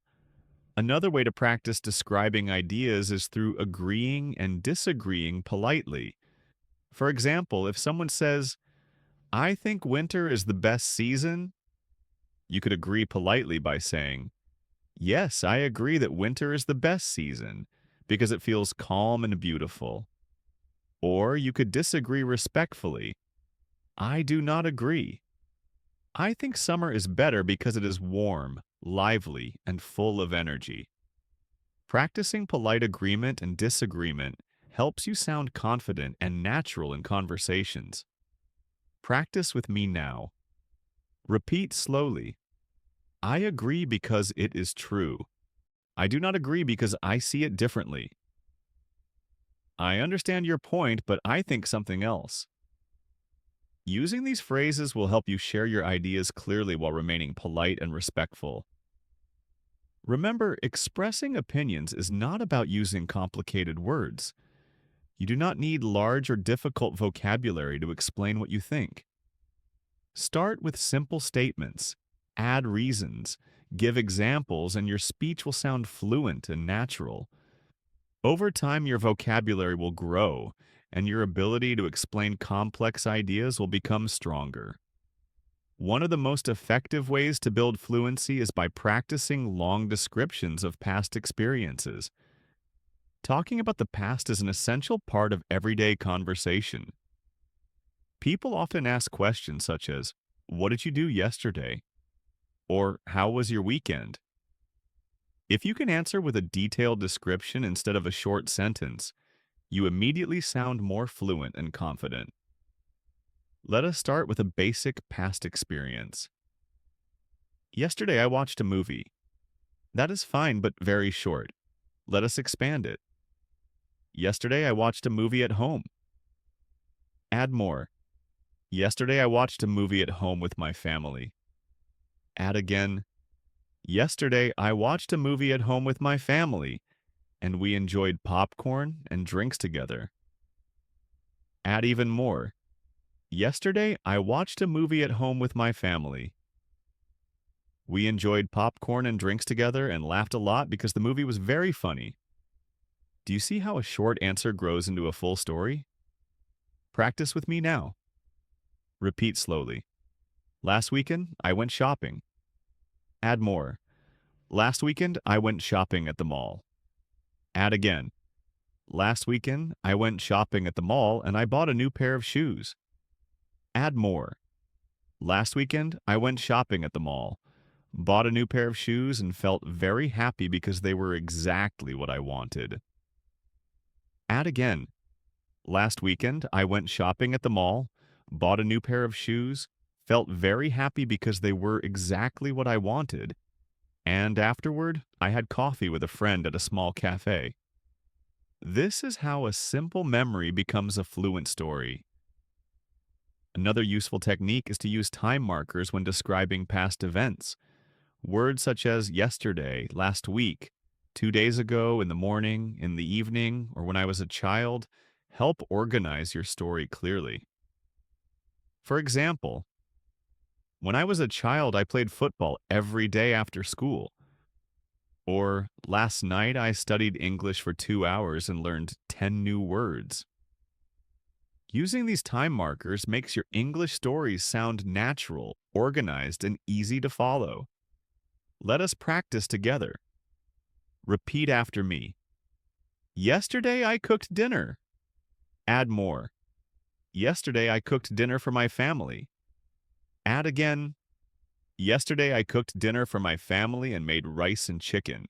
Another way to practice describing ideas is through agreeing and disagreeing politely. For example, if someone says, "I think winter is the best season," you could agree politely by saying, "Yes, I agree that winter is the best season because it feels calm and beautiful." Or you could disagree respectfully. "I do not agree. I think summer is better because it is warm, lively, and full of energy." Practicing polite agreement and disagreement helps you sound confident and natural in conversations. Practice with me now. Repeat slowly. I agree because it is true. I do not agree because I see it differently. I understand your point, but I think something else. Using these phrases will help you share your ideas clearly while remaining polite and respectful. Remember, expressing opinions is not about using complicated words. You do not need large or difficult vocabulary to explain what you think. Start with simple statements, add reasons, give examples, and your speech will sound fluent and natural. Over time, your vocabulary will grow, and your ability to explain complex ideas will become stronger. One of the most effective ways to build fluency is by practicing long descriptions of past experiences. Talking about the past is an essential part of everyday conversation. People often ask questions such as, "What did you do yesterday?" Or "How was your weekend?" If you can answer with a detailed description instead of a short sentence, you immediately sound more fluent and confident. Let us start with a basic past experience. Yesterday I watched a movie. That is fine, but very short. Let us expand it. Yesterday I watched a movie at home. Add more. Yesterday I watched a movie at home with my family. Add again. Yesterday I watched a movie at home with my family, and we enjoyed popcorn and drinks together. Add even more. Yesterday I watched a movie at home with my family. We enjoyed popcorn and drinks together and laughed a lot because the movie was very funny. Do you see how a short answer grows into a full story? Practice with me now. Repeat slowly. Last weekend, I went shopping. Add more. Last weekend, I went shopping at the mall. Add again. Last weekend, I went shopping at the mall and I bought a new pair of shoes. Add more. Last weekend, I went shopping at the mall, bought a new pair of shoes, and felt very happy because they were exactly what I wanted. Add again. Last weekend, I went shopping at the mall, bought a new pair of shoes, felt very happy because they were exactly what I wanted, and afterward, I had coffee with a friend at a small cafe. This is how a simple memory becomes a fluent story. Another useful technique is to use time markers when describing past events. Words such as yesterday, last week, 2 days ago, in the morning, in the evening, or when I was a child help organize your story clearly. For example, when I was a child, I played football every day after school. Or last night, I studied English for 2 hours and learned 10 new words. Using these time markers makes your English stories sound natural, organized, and easy to follow. Let us practice together. Repeat after me. Yesterday I cooked dinner. Add more. Yesterday I cooked dinner for my family. Add again. Yesterday I cooked dinner for my family and made rice and chicken.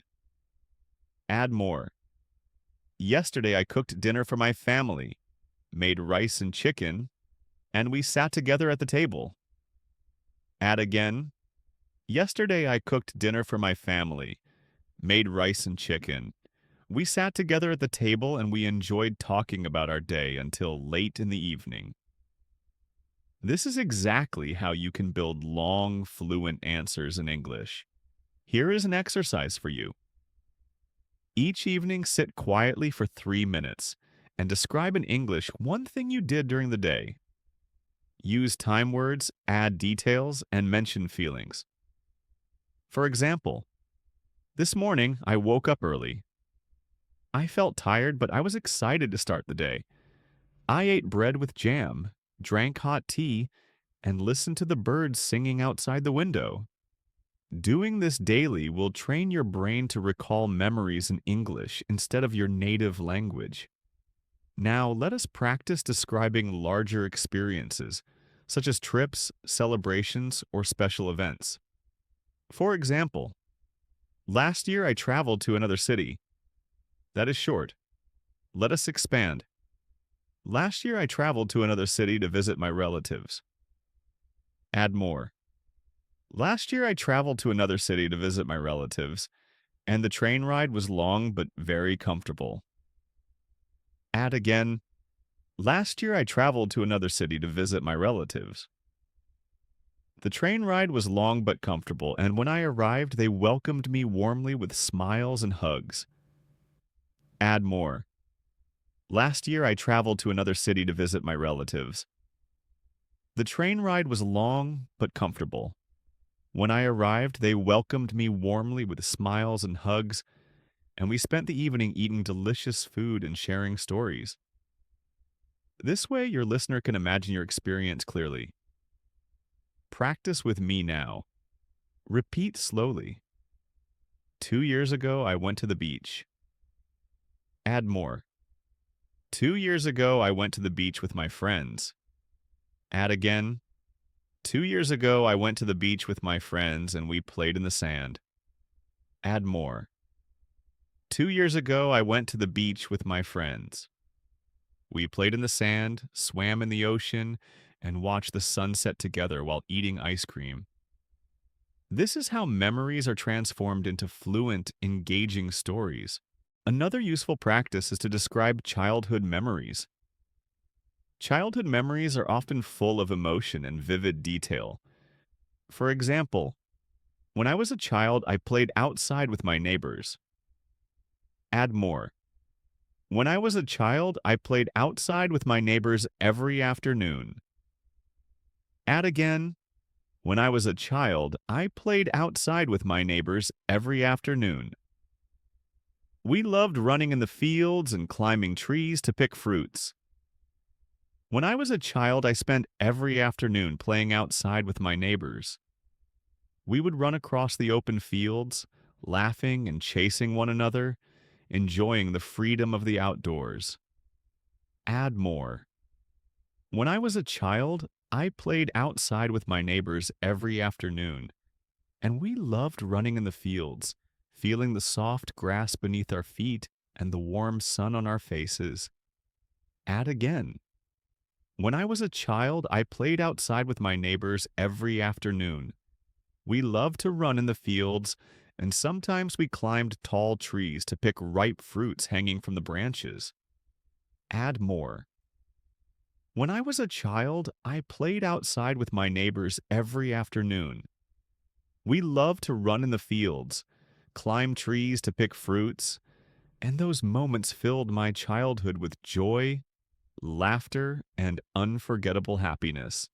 Add more. Yesterday I cooked dinner for my family, made rice and chicken, and we sat together at the table. Add again. Yesterday I cooked dinner for my family, made rice and chicken. We sat together at the table and we enjoyed talking about our day until late in the evening. This is exactly how you can build long, fluent answers in English. Here is an exercise for you. Each evening, sit quietly for 3 minutes and describe in English one thing you did during the day. Use time words, add details, and mention feelings. For example, this morning I woke up early. I felt tired, but I was excited to start the day. I ate bread with jam, drank hot tea, and listened to the birds singing outside the window. Doing this daily will train your brain to recall memories in English instead of your native language. Now, let us practice describing larger experiences, such as trips, celebrations, or special events. For example, last year I traveled to another city. That is short. Let us expand. Last year I traveled to another city to visit my relatives. Add more. Last year I traveled to another city to visit my relatives, and the train ride was long but very comfortable. Add again. Last year I traveled to another city to visit my relatives. The train ride was long but comfortable, and when I arrived, they welcomed me warmly with smiles and hugs. Add more. Last year I traveled to another city to visit my relatives. The train ride was long but comfortable. When I arrived, they welcomed me warmly with smiles and hugs, and we spent the evening eating delicious food and sharing stories. This way, your listener can imagine your experience clearly. Practice with me now. Repeat slowly. 2 years ago, I went to the beach. Add more. 2 years ago, I went to the beach with my friends. Add again. 2 years ago, I went to the beach with my friends and we played in the sand. Add more. 2 years ago, I went to the beach with my friends. We played in the sand, swam in the ocean, and watched the sunset together while eating ice cream. This is how memories are transformed into fluent, engaging stories. Another useful practice is to describe childhood memories. Childhood memories are often full of emotion and vivid detail. For example, when I was a child, I played outside with my neighbors. Add more. When I was a child, I played outside with my neighbors every afternoon. Add again. When I was a child, I played outside with my neighbors every afternoon. We loved running in the fields and climbing trees to pick fruits. When I was a child, I spent every afternoon playing outside with my neighbors. We would run across the open fields, laughing and chasing one another, enjoying the freedom of the outdoors. Add more. When I was a child, I played outside with my neighbors every afternoon, and we loved running in the fields, feeling the soft grass beneath our feet and the warm sun on our faces. Add again. When I was a child, I played outside with my neighbors every afternoon. We loved to run in the fields, and sometimes we climbed tall trees to pick ripe fruits hanging from the branches. Add more. When I was a child, I played outside with my neighbors every afternoon. We loved to run in the fields, climb trees to pick fruits, and those moments filled my childhood with joy, laughter, and unforgettable happiness.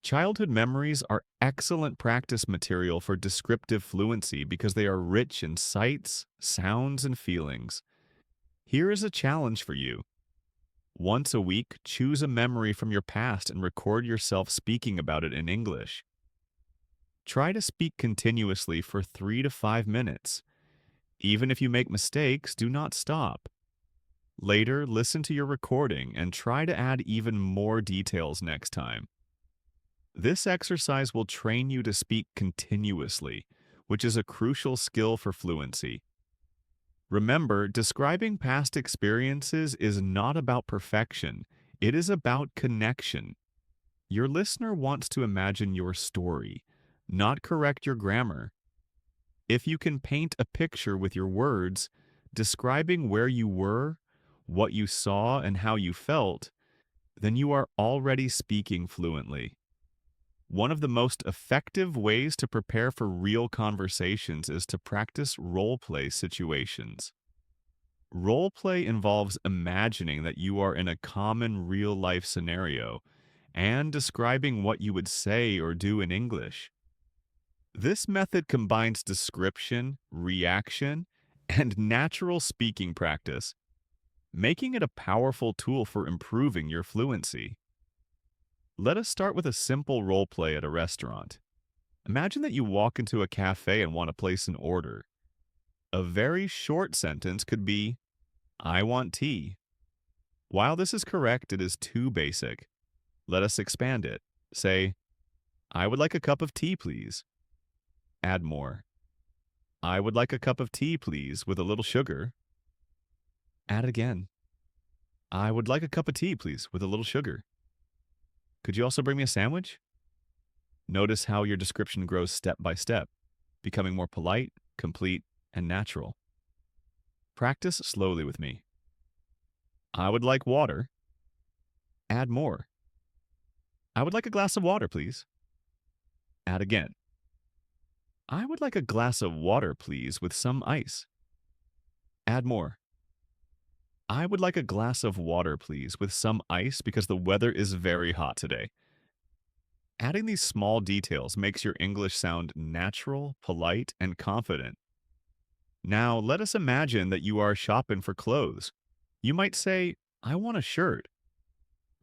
Childhood memories are excellent practice material for descriptive fluency because they are rich in sights, sounds, and feelings. Here is a challenge for you. Once a week, choose a memory from your past and record yourself speaking about it in English. Try to speak continuously for 3 to 5 minutes. Even if you make mistakes, do not stop. Later, listen to your recording and try to add even more details next time. This exercise will train you to speak continuously, which is a crucial skill for fluency. Remember, describing past experiences is not about perfection, it is about connection. Your listener wants to imagine your story, not correct your grammar. If you can paint a picture with your words, describing where you were, what you saw, and how you felt, then you are already speaking fluently. One of the most effective ways to prepare for real conversations is to practice role play situations. Role play involves imagining that you are in a common real life scenario and describing what you would say or do in English. This method combines description, reaction, and natural speaking practice, making it a powerful tool for improving your fluency. Let us start with a simple role play at a restaurant. Imagine that you walk into a cafe and want to place an order. A very short sentence could be, I want tea. While this is correct, it is too basic. Let us expand it. Say, I would like a cup of tea, please. Add more. I would like a cup of tea, please, with a little sugar. Add again. I would like a cup of tea, please, with a little sugar. Could you also bring me a sandwich? Notice how your description grows step by step, becoming more polite, complete, and natural. Practice slowly with me. I would like water. Add more. I would like a glass of water, please. Add again. I would like a glass of water, please, with some ice. Add more. I would like a glass of water, please, with some ice because the weather is very hot today. Adding these small details makes your English sound natural, polite, and confident. Now, let us imagine that you are shopping for clothes. You might say, I want a shirt.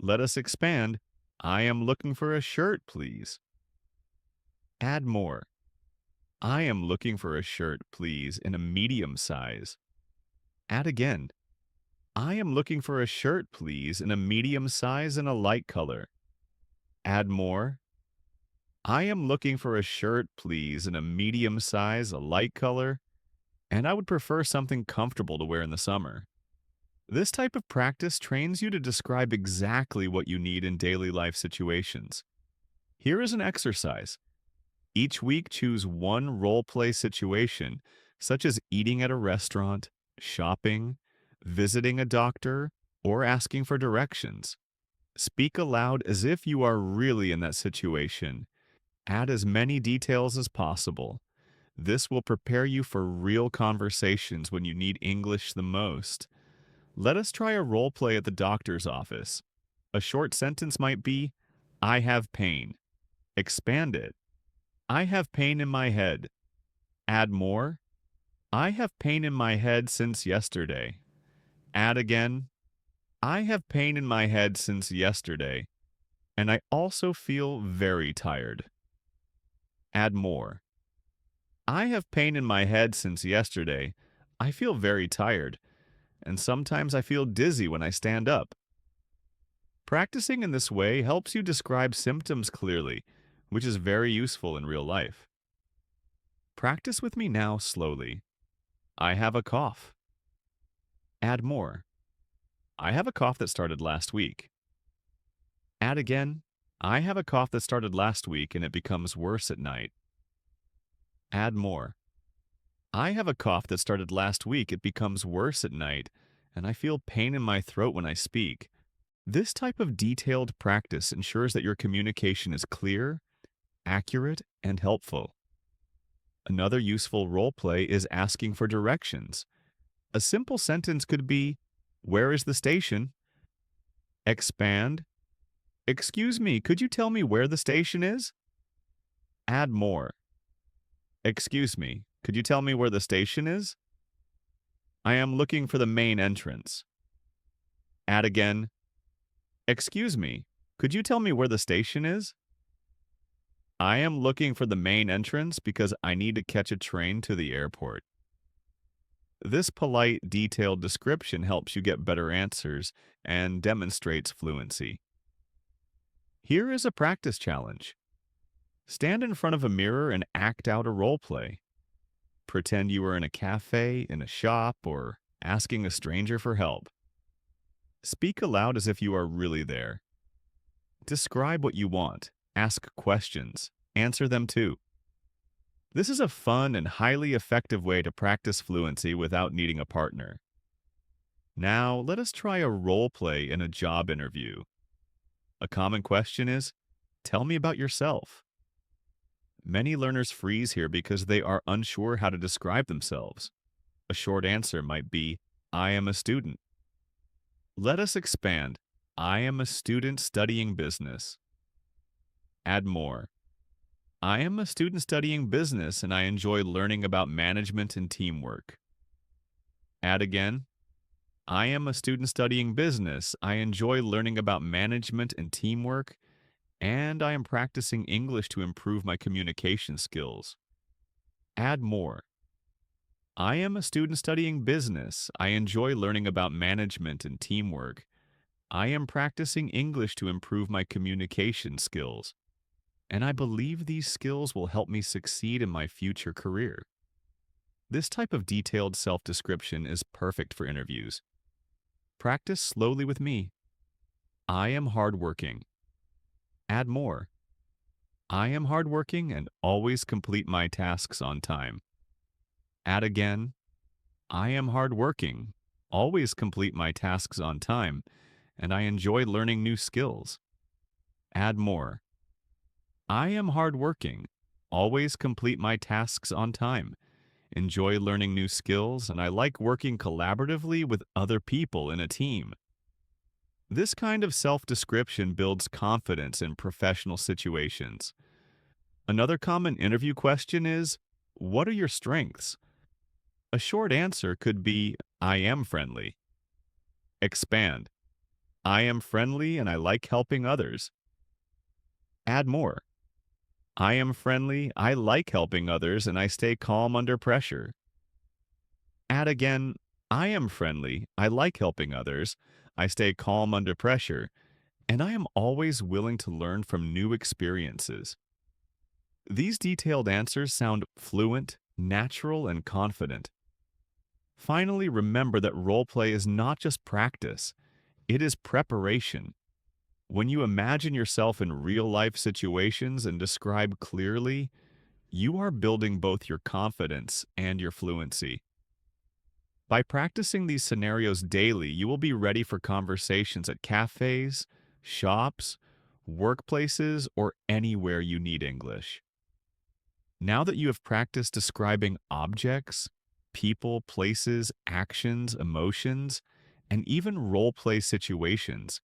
Let us expand. I am looking for a shirt, please. Add more. I am looking for a shirt, please, in a medium size. Add again. I am looking for a shirt, please, in a medium size and a light color. Add more. I am looking for a shirt, please, in a medium size, a light color, and I would prefer something comfortable to wear in the summer. This type of practice trains you to describe exactly what you need in daily life situations. Here is an exercise. Each week, choose one role-play situation, such as eating at a restaurant, shopping, visiting a doctor, or asking for directions. Speak aloud as if you are really in that situation. Add as many details as possible. This will prepare you for real conversations when you need English the most. Let us try a role play at the doctor's office. A short sentence might be, I have pain. Expand it. I have pain in my head. Add more. I have pain in my head since yesterday. Add again. I have pain in my head since yesterday, and I also feel very tired. Add more. I have pain in my head since yesterday. I feel very tired, and sometimes I feel dizzy when I stand up. Practicing in this way helps you describe symptoms clearly, which is very useful in real life. Practice with me now slowly. I have a cough. Add more. I have a cough that started last week. Add again. I have a cough that started last week and it becomes worse at night. Add more. I have a cough that started last week. It becomes worse at night, and I feel pain in my throat when I speak. This type of detailed practice ensures that your communication is clear, accurate, and helpful. Another useful role play is asking for directions. A simple sentence could be, "Where is the station?" Expand. "Excuse me, could you tell me where the station is?" Add more. "Excuse me, could you tell me where the station is?" I am looking for the main entrance. Add again. "Excuse me, could you tell me where the station is?" I am looking for the main entrance because I need to catch a train to the airport. This polite, detailed description helps you get better answers and demonstrates fluency. Here is a practice challenge. Stand in front of a mirror and act out a role play. Pretend you are in a cafe, in a shop, or asking a stranger for help. Speak aloud as if you are really there. Describe what you want. Ask questions. Answer them too. This is a fun and highly effective way to practice fluency without needing a partner. Now, let us try a role play in a job interview. A common question is, "Tell me about yourself." Many learners freeze here because they are unsure how to describe themselves. A short answer might be, "I am a student." Let us expand. I am a student studying business. Add more. I am a student studying business and I enjoy learning about management and teamwork. Add again. I am a student studying business. I enjoy learning about management and teamwork, and I am practicing English to improve my communication skills. Add more. I am a student studying business. I enjoy learning about management and teamwork. I am practicing English to improve my communication skills, and I believe these skills will help me succeed in my future career. This type of detailed self-description is perfect for interviews. Practice slowly with me. I am hardworking. Add more. I am hardworking and always complete my tasks on time. Add again. I am hardworking, always complete my tasks on time, and I enjoy learning new skills. Add more. I am hardworking, always complete my tasks on time, enjoy learning new skills, and I like working collaboratively with other people in a team. This kind of self-description builds confidence in professional situations. Another common interview question is, what are your strengths? A short answer could be, I am friendly. Expand. I am friendly and I like helping others. Add more. I am friendly, I like helping others, and I stay calm under pressure. Add again, I am friendly, I like helping others, I stay calm under pressure, and I am always willing to learn from new experiences. These detailed answers sound fluent, natural, and confident. Finally, remember that role play is not just practice, it is preparation. When you imagine yourself in real-life situations and describe clearly, you are building both your confidence and your fluency. By practicing these scenarios daily, you will be ready for conversations at cafes, shops, workplaces, or anywhere you need English. Now that you have practiced describing objects, people, places, actions, emotions, and even role-play situations,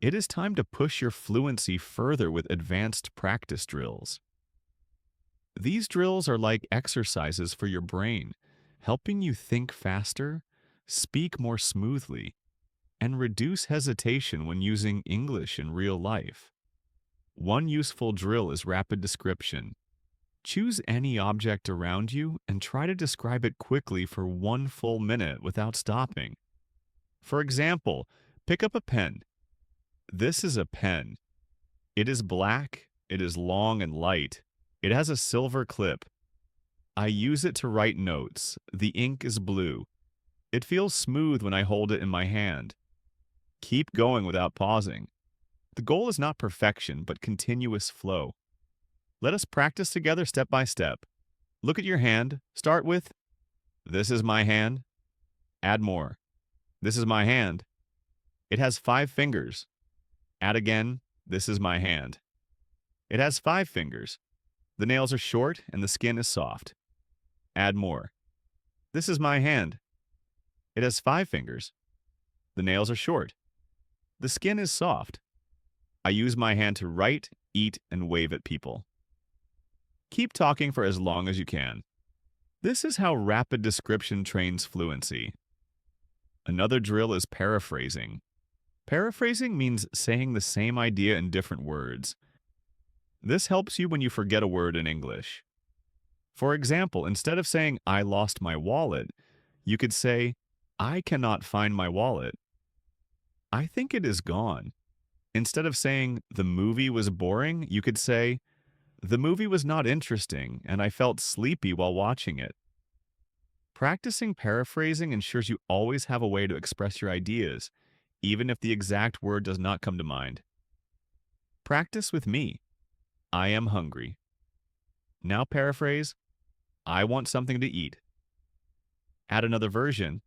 it is time to push your fluency further with advanced practice drills. These drills are like exercises for your brain, helping you think faster, speak more smoothly, and reduce hesitation when using English in real life. One useful drill is rapid description. Choose any object around you and try to describe it quickly for 1 full minute without stopping. For example, pick up a pen. This is a pen. It is black, it is long and light. It has a silver clip. I use it to write notes. The ink is blue. It feels smooth when I hold it in my hand. Keep going without pausing. The goal is not perfection, but continuous flow. Let us practice together step by step. Look at your hand. Start with, this is my hand. Add more. This is my hand. It has 5 fingers. Add again, this is my hand. It has 5 fingers. The nails are short and the skin is soft. Add more. This is my hand. It has 5 fingers. The nails are short. The skin is soft. I use my hand to write, eat, and wave at people. Keep talking for as long as you can. This is how rapid description trains fluency. Another drill is paraphrasing. Paraphrasing means saying the same idea in different words. This helps you when you forget a word in English. For example, instead of saying, I lost my wallet, you could say, I cannot find my wallet. I think it is gone. Instead of saying, the movie was boring, you could say, the movie was not interesting and I felt sleepy while watching it. Practicing paraphrasing ensures you always have a way to express your ideas, even if the exact word does not come to mind. Practice with me. I am hungry. Now paraphrase, I want something to eat. Add another version.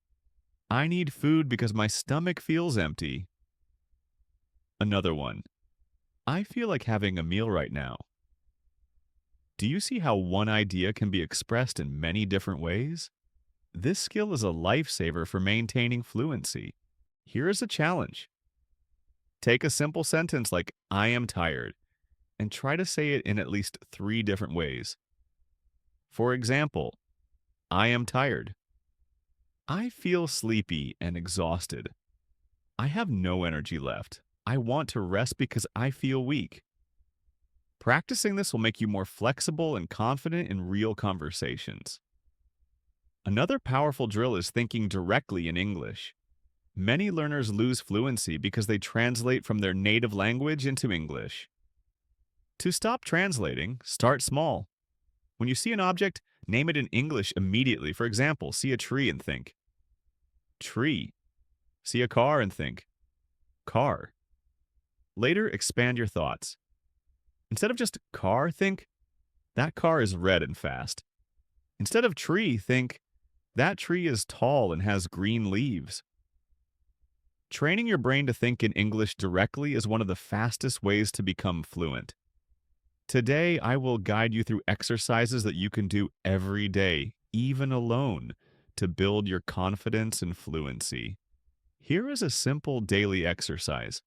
I need food because my stomach feels empty. Another one. I feel like having a meal right now. Do you see how one idea can be expressed in many different ways? This skill is a lifesaver for maintaining fluency. Here is a challenge. Take a simple sentence like, I am tired, and try to say it in at least 3 different ways. For example, I am tired. I feel sleepy and exhausted. I have no energy left. I want to rest because I feel weak. Practicing this will make you more flexible and confident in real conversations. Another powerful drill is thinking directly in English. Many learners lose fluency because they translate from their native language into English. To stop translating, start small. When you see an object, name it in English immediately. For example, see a tree and think, tree. See a car and think, car. Later, expand your thoughts. Instead of just car, think, that car is red and fast. Instead of tree, think, that tree is tall and has green leaves. Training your brain to think in English directly is one of the fastest ways to become fluent. Today, I will guide you through exercises that you can do every day, even alone, to build your confidence and fluency. Here is a simple daily exercise.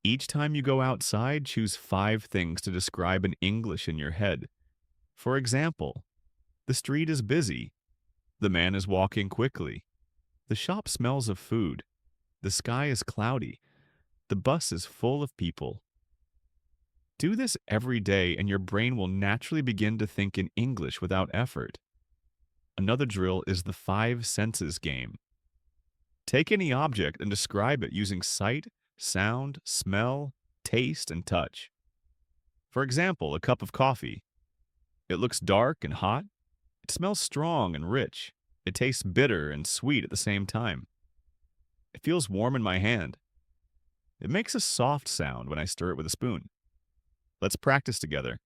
Each time you go outside, choose 5 things to describe in English in your head. For example, the street is busy. The man is walking quickly. The shop smells of food. The sky is cloudy. The bus is full of people. Do this every day and your brain will naturally begin to think in English without effort. Another drill is the 5 senses game. Take any object and describe it using sight, sound, smell, taste, and touch. For example, a cup of coffee. It looks dark and hot. It smells strong and rich. It tastes bitter and sweet at the same time. It feels warm in my hand. It makes a soft sound when I stir it with a spoon. Let's practice together.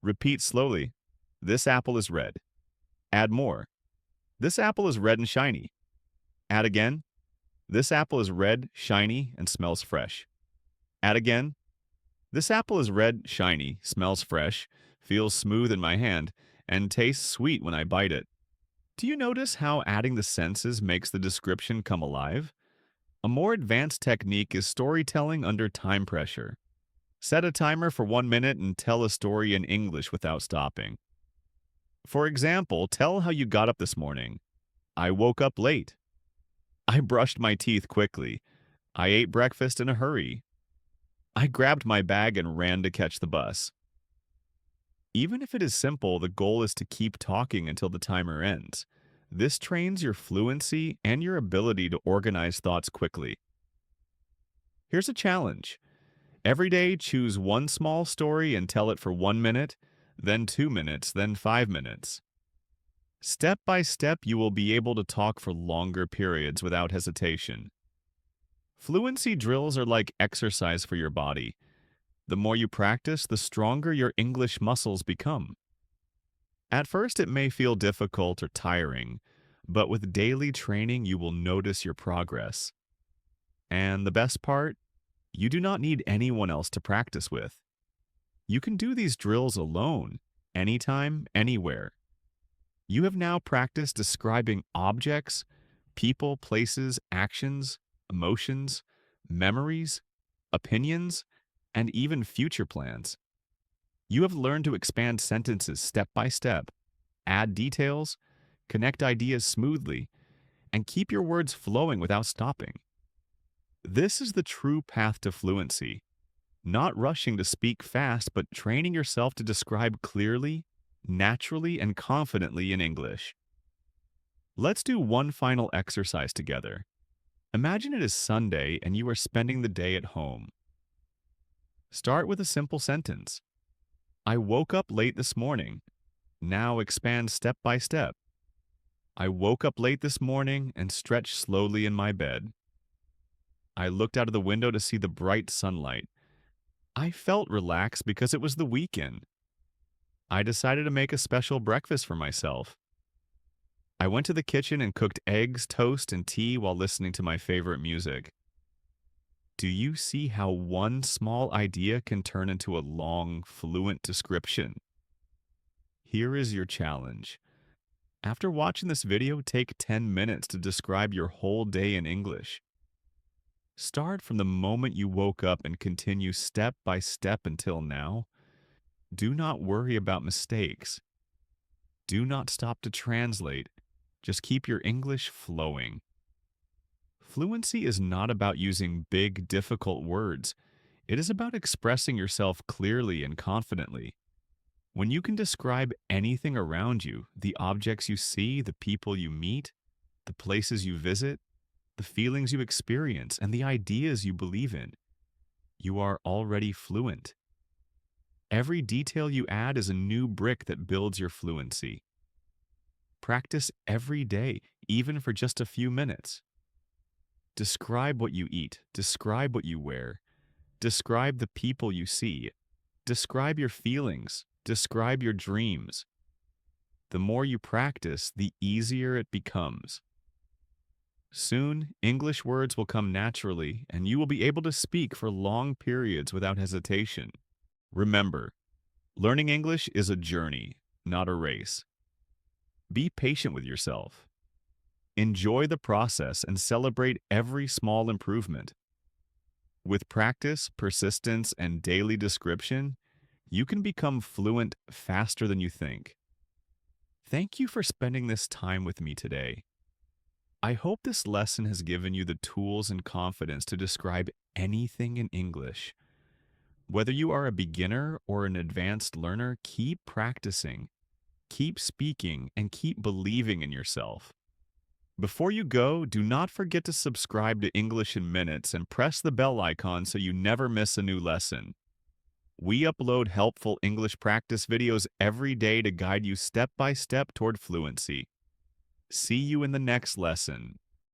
Repeat slowly. This apple is red. Add more. This apple is red and shiny. Add again. This apple is red, shiny, and smells fresh. Add again. This apple is red, shiny, smells fresh, feels smooth in my hand, and tastes sweet when I bite it. Do you notice how adding the senses makes the description come alive? A more advanced technique is storytelling under time pressure. Set a timer for 1 minute and tell a story in English without stopping. For example, tell how you got up this morning. I woke up late. I brushed my teeth quickly. I ate breakfast in a hurry. I grabbed my bag and ran to catch the bus. Even if it is simple, the goal is to keep talking until the timer ends. This trains your fluency and your ability to organize thoughts quickly. Here's a challenge. Every day, choose 1 small story and tell it for 1 minute, then 2 minutes, then 5 minutes. Step by step, you will be able to talk for longer periods without hesitation. Fluency drills are like exercise for your body. The more you practice, the stronger your English muscles become. At first, it may feel difficult or tiring, but with daily training, you will notice your progress. And the best part, you do not need anyone else to practice with. You can do these drills alone, anytime, anywhere. You have now practiced describing objects, people, places, actions, emotions, memories, opinions, and even future plans. You have learned to expand sentences step by step, add details, connect ideas smoothly, and keep your words flowing without stopping. This is the true path to fluency. Not rushing to speak fast, but training yourself to describe clearly, naturally, and confidently in English. Let's do one final exercise together. Imagine it is Sunday and you are spending the day at home. Start with a simple sentence. I woke up late this morning. Now expand step by step. I woke up late this morning and stretched slowly in my bed. I looked out of the window to see the bright sunlight. I felt relaxed because it was the weekend. I decided to make a special breakfast for myself. I went to the kitchen and cooked eggs, toast, and tea while listening to my favorite music. Do you see how one small idea can turn into a long, fluent description? Here is your challenge. After watching this video, take 10 minutes to describe your whole day in English. Start from the moment you woke up and continue step by step until now. Do not worry about mistakes. Do not stop to translate. Just keep your English flowing. Fluency is not about using big, difficult words. It is about expressing yourself clearly and confidently. When you can describe anything around you, the objects you see, the people you meet, the places you visit, the feelings you experience, and the ideas you believe in, you are already fluent. Every detail you add is a new brick that builds your fluency. Practice every day, even for just a few minutes. Describe what you eat. Describe what you wear. Describe the people you see. Describe your feelings. Describe your dreams. The more you practice, the easier it becomes. Soon, English words will come naturally, and you will be able to speak for long periods without hesitation. Remember, learning English is a journey, not a race. Be patient with yourself. Enjoy the process and celebrate every small improvement. With practice, persistence, and daily description, you can become fluent faster than you think. Thank you for spending this time with me today. I hope this lesson has given you the tools and confidence to describe anything in English. Whether you are a beginner or an advanced learner, keep practicing, keep speaking, and keep believing in yourself. Before you go, do not forget to subscribe to English in Minutes and press the bell icon so you never miss a new lesson. We upload helpful English practice videos every day to guide you step by step toward fluency. See you in the next lesson.